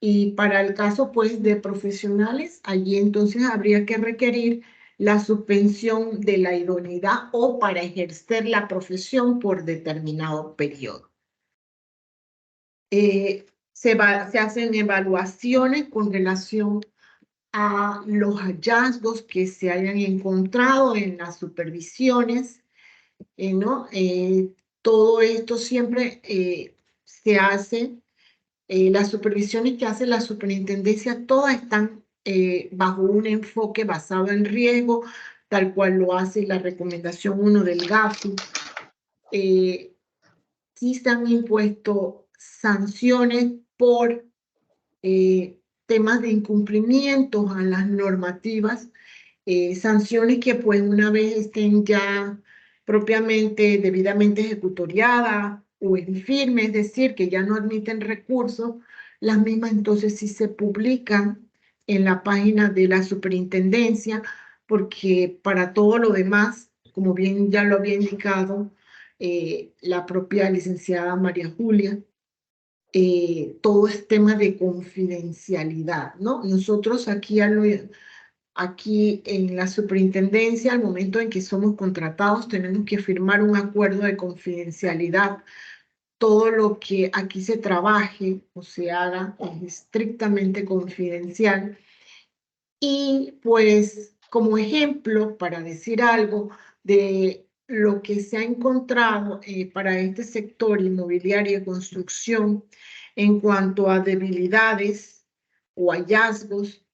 Y para el caso pues de profesionales, allí entonces habría que requerir la suspensión de la idoneidad o para ejercer la profesión por determinado periodo. Se hacen evaluaciones con relación a los hallazgos que se hayan encontrado en las supervisiones, ¿no? Todo esto siempre se hace, las supervisiones que hace la superintendencia, todas están bajo un enfoque basado en riesgo, tal cual lo hace la recomendación 1 del GAFI. Sí se han impuesto sanciones por temas de incumplimientos a las normativas, sanciones que pues una vez estén ya propiamente debidamente ejecutoriadas o en firme, es decir, que ya no admiten recursos, las mismas entonces sí se publican en la página de la superintendencia, porque para todo lo demás, como bien ya lo había indicado la propia licenciada María Julia, todo es tema de confidencialidad, ¿no? Nosotros aquí en la superintendencia, al momento en que somos contratados, tenemos que firmar un acuerdo de confidencialidad. Todo lo que aquí se trabaje o se haga es estrictamente confidencial. Y pues como ejemplo, para decir algo de lo que se ha encontrado para este sector inmobiliario y construcción en cuanto a debilidades o hallazgos,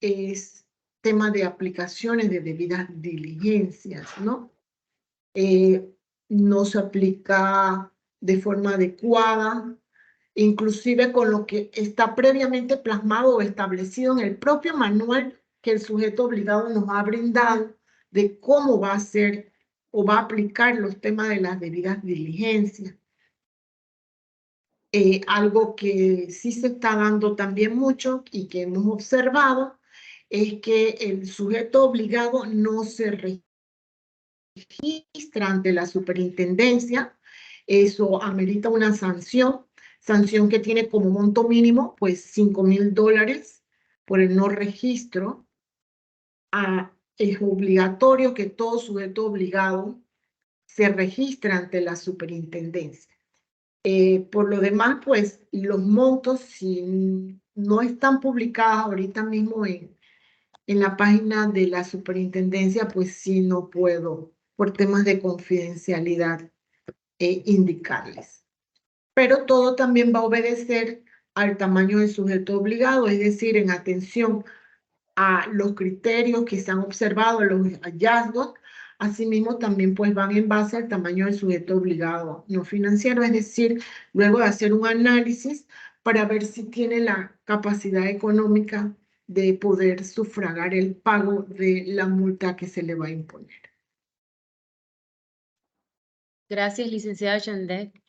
es tema de aplicaciones de debidas diligencias, ¿no? No se aplica de forma adecuada, inclusive con lo que está previamente plasmado o establecido en el propio manual que el sujeto obligado nos ha brindado de cómo va a hacer o va a aplicar los temas de las debidas diligencias. Algo que sí se está dando también mucho y que hemos observado es que el sujeto obligado no se registra ante la superintendencia. Eso amerita una sanción que tiene como monto mínimo pues $5,000 por el no registro. Es obligatorio que todo sujeto obligado se registre ante la superintendencia. Por lo demás, pues los montos, si no están publicados ahorita mismo en la página de la superintendencia, pues sí no puedo, por temas de confidencialidad, indicarles. Pero todo también va a obedecer al tamaño del sujeto obligado, es decir, en atención a los criterios que se han observado, los hallazgos. Asimismo, también pues van en base al tamaño del sujeto obligado no financiero, es decir, luego de hacer un análisis para ver si tiene la capacidad económica de poder sufragar el pago de la multa que se le va a imponer. Gracias, licenciada Chandek.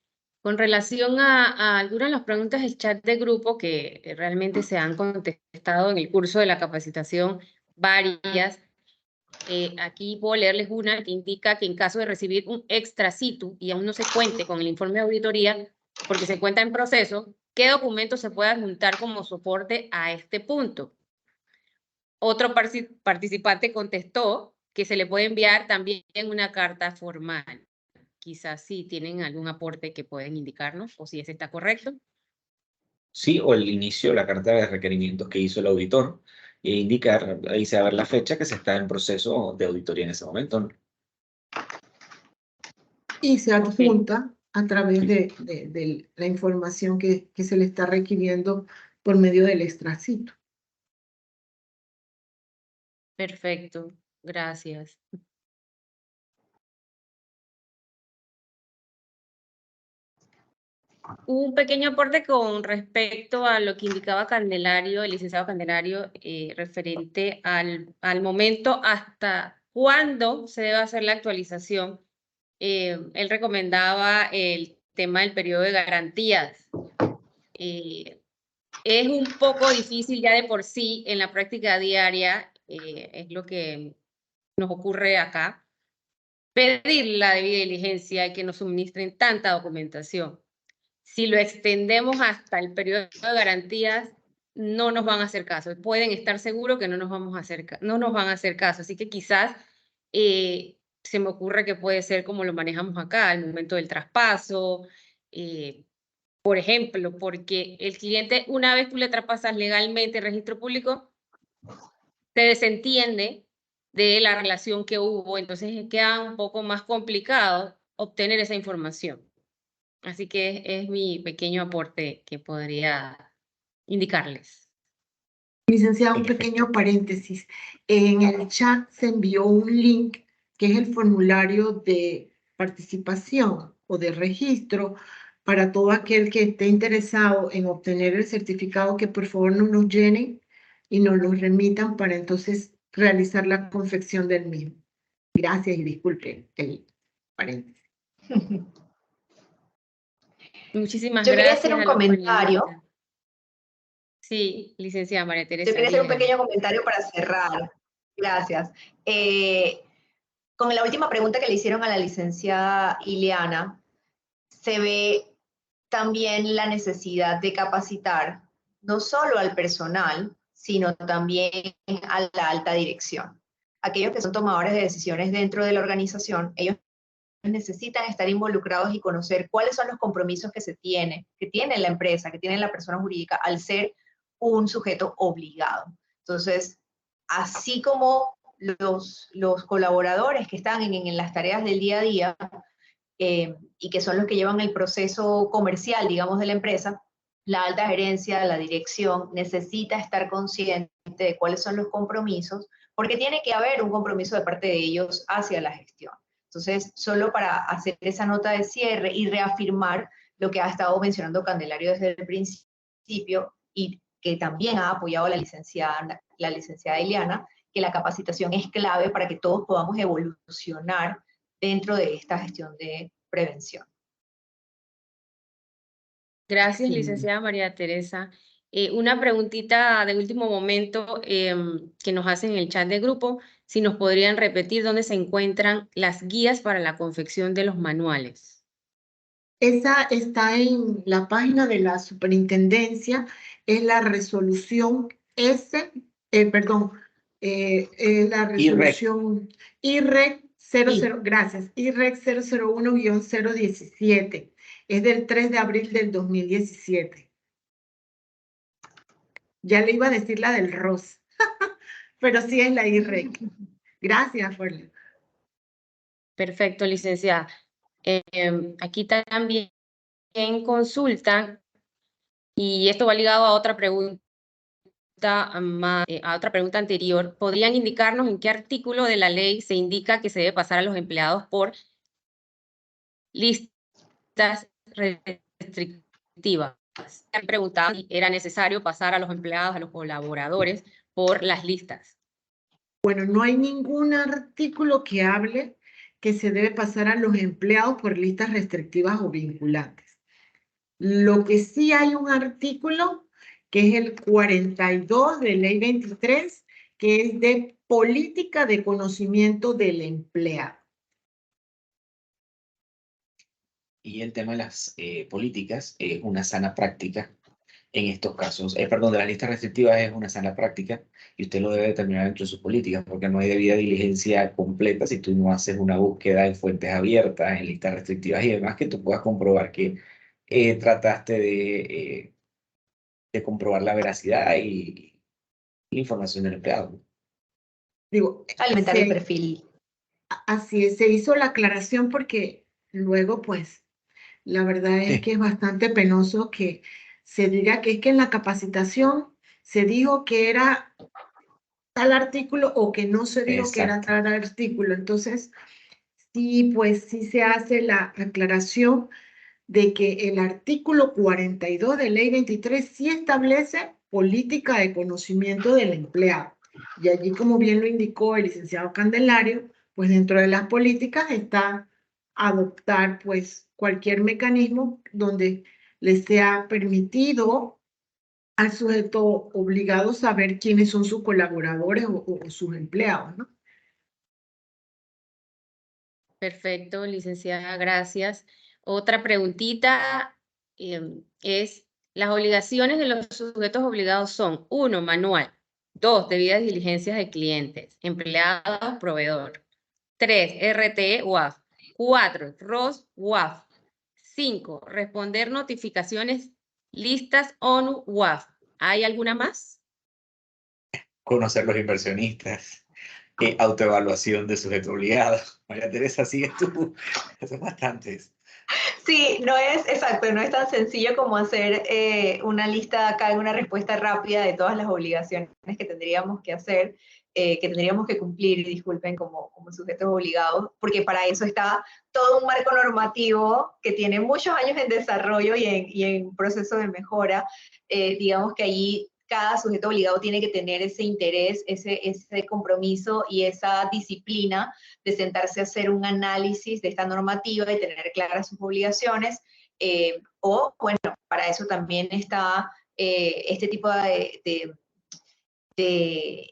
Con relación a algunas de las preguntas del chat de grupo que realmente se han contestado en el curso de la capacitación, varias, aquí puedo leerles una que indica que en caso de recibir un extra situ y aún no se cuente con el informe de auditoría, porque se encuentra en proceso, ¿qué documentos se puede adjuntar como soporte a este punto? Otro participante contestó que se le puede enviar también una carta formal. Quizás sí tienen algún aporte que pueden indicarnos, o si ese está correcto. Sí, o el inicio, la carta de requerimientos que hizo el auditor, e indicar, ahí se va a ver la fecha que se está en proceso de auditoría en ese momento, ¿no? Y se adjunta a través de la información que se le está requiriendo por medio del extracito. Perfecto, gracias. Un pequeño aporte con respecto a lo que indicaba Candelario, el licenciado Candelario, referente al momento hasta cuándo se debe hacer la actualización. Él recomendaba el tema del periodo de garantías. Es un poco difícil ya de por sí en la práctica diaria, es lo que nos ocurre acá, pedir la debida diligencia y que nos suministren tanta documentación. Si lo extendemos hasta el periodo de garantías, no nos van a hacer caso. Pueden estar seguros que no nos van a hacer caso. Así que quizás se me ocurre que puede ser como lo manejamos acá, al momento del traspaso, por ejemplo, porque el cliente, una vez tú le traspasas legalmente el registro público, se desentiende de la relación que hubo, entonces queda un poco más complicado obtener esa información. Así que es mi pequeño aporte que podría indicarles. Licenciada, un pequeño paréntesis. En el chat se envió un link que es el formulario de participación o de registro para todo aquel que esté interesado en obtener el certificado, que por favor nos lo llenen y nos lo remitan para entonces realizar la confección del mismo. Gracias y disculpen el paréntesis. Muchísimas Yo quería gracias hacer un a los comentario. panelistas. Sí, licenciada María Teresa. Yo quería hacer un dígame. pequeño comentario para cerrar. Gracias. Con la última pregunta que le hicieron a la licenciada Ileana, se ve también la necesidad de capacitar no solo al personal, sino también a la alta dirección. Aquellos que son tomadores de decisiones dentro de la organización, ellos necesitan estar involucrados y conocer cuáles son los compromisos que tiene la empresa, que tiene la persona jurídica al ser un sujeto obligado. Entonces, así como los colaboradores que están en las tareas del día a día y que son los que llevan el proceso comercial, digamos, de la empresa, la alta gerencia, la dirección, necesita estar consciente de cuáles son los compromisos, porque tiene que haber un compromiso de parte de ellos hacia la gestión. Entonces, solo para hacer esa nota de cierre y reafirmar lo que ha estado mencionando Candelario desde el principio y que también ha apoyado la licenciada Ileana, que la capacitación es clave para que todos podamos evolucionar dentro de esta gestión de prevención. Gracias, Sí. licenciada María Teresa. Una preguntita de último momento que nos hacen en el chat de grupo, si nos podrían repetir dónde se encuentran las guías para la confección de los manuales. Esa está en la página de la superintendencia, es la resolución la resolución IREC 00, gracias, IREC 001-017, es del 3 de abril del 2017. Ya le iba a decir la del ROS, pero sí es la IREC. Gracias, Forle. Perfecto, licenciada. Aquí también consultan, y esto va ligado a otra pregunta, a otra pregunta anterior. ¿Podrían indicarnos en qué artículo de la ley se indica que se debe pasar a los empleados por listas restrictivas? Han preguntado si era necesario pasar a los empleados, a los colaboradores, por las listas. Bueno, no hay ningún artículo que hable que se debe pasar a los empleados por listas restrictivas o vinculantes. Lo que sí hay un artículo, que es el 42 de Ley 23, que es de política de conocimiento del empleado. Y el tema de las políticas es una sana práctica en estos casos. Perdón, de las listas restrictivas es una sana práctica y usted lo debe determinar dentro de sus políticas porque no hay debida diligencia completa si tú no haces una búsqueda en fuentes abiertas, en listas restrictivas y demás, que tú puedas comprobar que trataste de comprobar la veracidad y la información del empleado. Digo, Alimentar el perfil. así es, se hizo la aclaración porque luego, pues, la verdad es que es bastante penoso que se diga que es que en la capacitación se dijo que era tal artículo o que no se dijo que era tal artículo. Entonces, sí, pues sí se hace la aclaración de que el artículo 42 de Ley 23 sí establece política de conocimiento del empleado. Y allí, como bien lo indicó el licenciado Candelario, pues dentro de las políticas está adoptar pues cualquier mecanismo donde le sea permitido al sujeto obligado saber quiénes son sus colaboradores o sus empleados, ¿no? Perfecto, licenciada, gracias. Otra preguntita es, las obligaciones de los sujetos obligados son: 1, manual; 2, debidas diligencias de clientes, empleados, proveedor; 3, RTE, UAF; 4, ROS, UAF; 5, responder notificaciones, listas, ONU, UAF. ¿Hay alguna más? Conocer los inversionistas, autoevaluación de sujeto obligado. María Teresa, sigues tú. Son bastantes. Sí, no es exacto, no es tan sencillo como hacer una lista acá en una respuesta rápida de todas las obligaciones que tendríamos que hacer, que tendríamos que cumplir, disculpen, como sujetos obligados, porque para eso está todo un marco normativo que tiene muchos años en desarrollo y en proceso de mejora. Digamos que allí cada sujeto obligado tiene que tener ese interés, ese compromiso y esa disciplina de sentarse a hacer un análisis de esta normativa y tener claras sus obligaciones. O, bueno, para eso también está este tipo de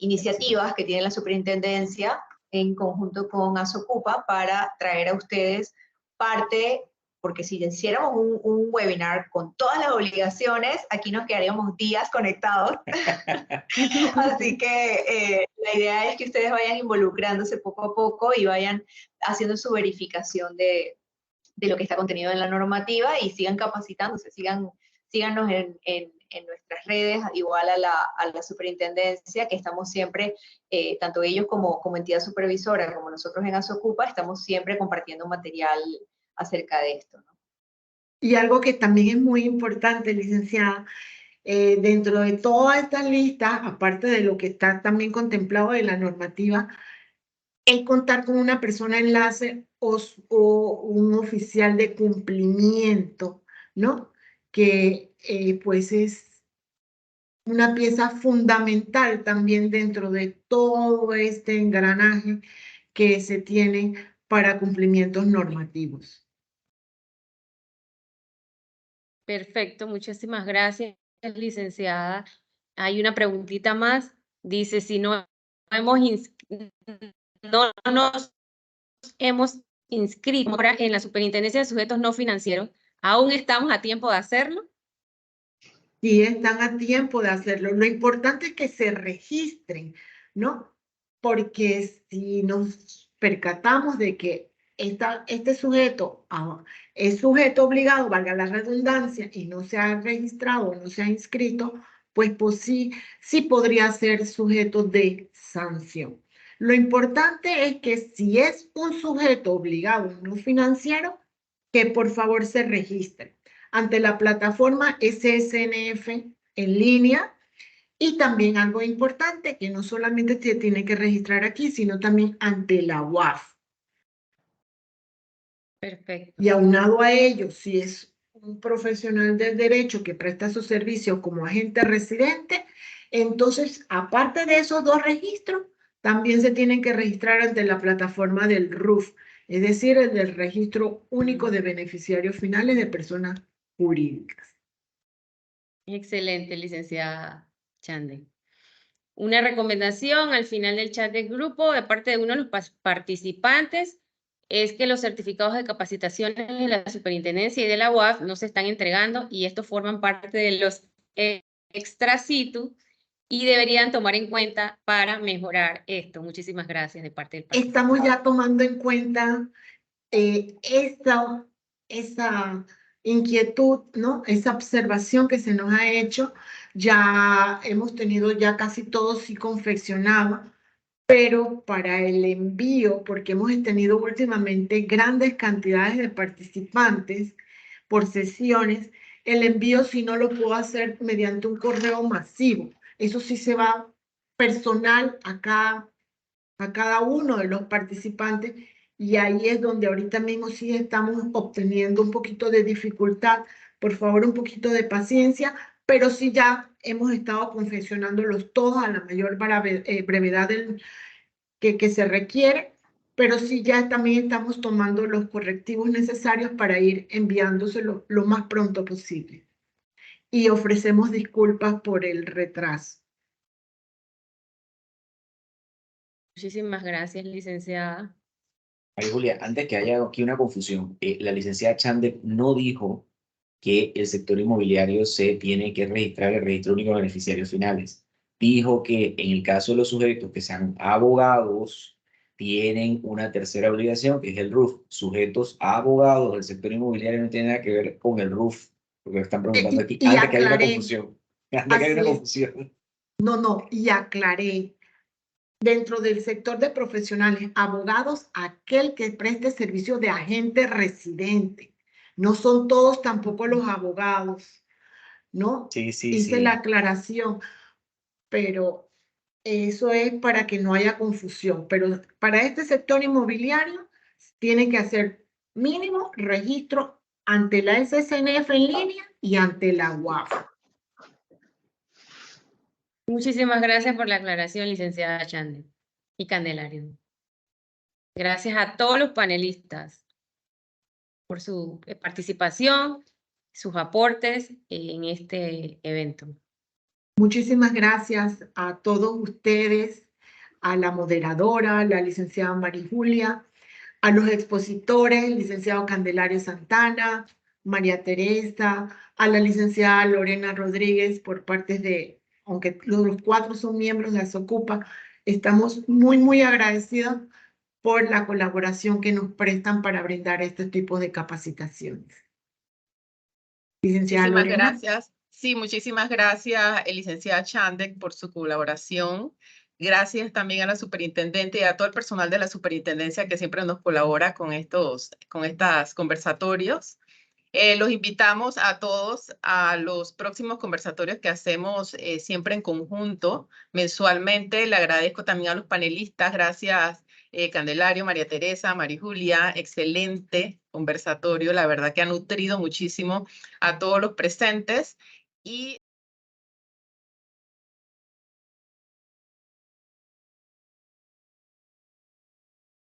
iniciativas que tiene la superintendencia en conjunto con Asocupa para traer a ustedes parte, porque si hiciéramos un webinar con todas las obligaciones, aquí nos quedaríamos días conectados. Así que la idea es que ustedes vayan involucrándose poco a poco y vayan haciendo su verificación de lo que está contenido en la normativa y sigan capacitándose, síganos en nuestras redes, igual a la superintendencia, que estamos siempre, tanto ellos como entidad supervisora, como nosotros en Asocupa, estamos siempre compartiendo material acerca de esto, ¿no? Y algo que también es muy importante, licenciada, dentro de todas estas listas, aparte de lo que está también contemplado de la normativa, es contar con una persona enlace o un oficial de cumplimiento, ¿no? Que pues es una pieza fundamental también dentro de todo este engranaje que se tiene para cumplimientos normativos. Perfecto, muchísimas gracias, licenciada. Hay una preguntita más. Dice, si no nos hemos inscrito ahora en la Superintendencia de Sujetos No Financieros, ¿aún estamos a tiempo de hacerlo? Sí, están a tiempo de hacerlo. Lo importante es que se registren, ¿no? Porque si nos percatamos de que este sujeto es sujeto obligado, valga la redundancia, y no se ha registrado, no se ha inscrito, pues sí podría ser sujeto de sanción. Lo importante es que si es un sujeto obligado no financiero, que por favor se registre ante la plataforma SSNF en línea. Y también algo importante, que no solamente se tiene que registrar aquí, sino también ante la UAF. Perfecto. Y aunado a ello, si es un profesional del derecho que presta su servicio como agente residente, entonces, aparte de esos 2 registros, también se tienen que registrar ante la plataforma del RUF, es decir, el del Registro Único de Beneficiarios Finales de Personas Jurídicas. Excelente, licenciada Chande. Una recomendación al final del chat del grupo de parte de uno de los participantes es que los certificados de capacitaciones de la superintendencia y de la UAF no se están entregando y estos forman parte de los extra situ y deberían tomar en cuenta para mejorar esto. Muchísimas gracias de parte del participante. Estamos ya tomando en cuenta esa inquietud, ¿no? Esa observación que se nos ha hecho. Ya hemos tenido ya casi todo sí confeccionado, pero para el envío, porque hemos tenido últimamente grandes cantidades de participantes por sesiones, el envío sí no lo puedo hacer mediante un correo masivo. Eso sí se va personal a cada uno de los participantes, y ahí es donde ahorita mismo sí estamos obteniendo un poquito de dificultad. Por favor, un poquito de paciencia, pero sí ya hemos estado confeccionándolos todos a la mayor brevedad que se requiere, pero sí ya también estamos tomando los correctivos necesarios para ir enviándoselo lo más pronto posible. Y ofrecemos disculpas por el retraso. Muchísimas gracias, licenciada. María Julia, antes que haya aquí una confusión, la licenciada Chande no dijo que el sector inmobiliario se tiene que registrar en el Registro Único de Beneficiarios Finales. Dijo que en el caso de los sujetos que sean abogados, tienen una tercera obligación, que es el RUF. Sujetos abogados del sector inmobiliario no tiene nada que ver con el RUF, porque me están preguntando aquí, Y antes que haya una aclaré, confusión. Antes que haya una así es. confusión. No, y aclaré. Dentro del sector de profesionales, abogados, aquel que preste servicio de agente residente. No son todos tampoco los abogados, ¿no? Sí, sí, Hice sí. la aclaración, pero eso es para que no haya confusión. Pero para este sector inmobiliario, tiene que hacer mínimo registro ante la SSNF en línea y ante la UAF. Muchísimas gracias por la aclaración, licenciada Chande y Candelario. Gracias a todos los panelistas por su participación, sus aportes en este evento. Muchísimas gracias a todos ustedes, a la moderadora, la licenciada María Julia, a los expositores, el licenciado Candelario Santana, María Teresa, a la licenciada Lorena Rodríguez por parte de, aunque los 4 son miembros de ASOCUPA, estamos muy agradecidos por la colaboración que nos prestan para brindar este tipo de capacitaciones. Licenciada Muchísimas Lorena. gracias. Sí, muchísimas gracias, licenciada Chandek, por su colaboración. Gracias también a la superintendente y a todo el personal de la superintendencia que siempre nos colabora con estos conversatorios. Los invitamos a todos a los próximos conversatorios que hacemos siempre en conjunto, mensualmente. Le agradezco también a los panelistas. Gracias, Candelario, María Teresa, María Julia. Excelente conversatorio. La verdad que ha nutrido muchísimo a todos los presentes. Y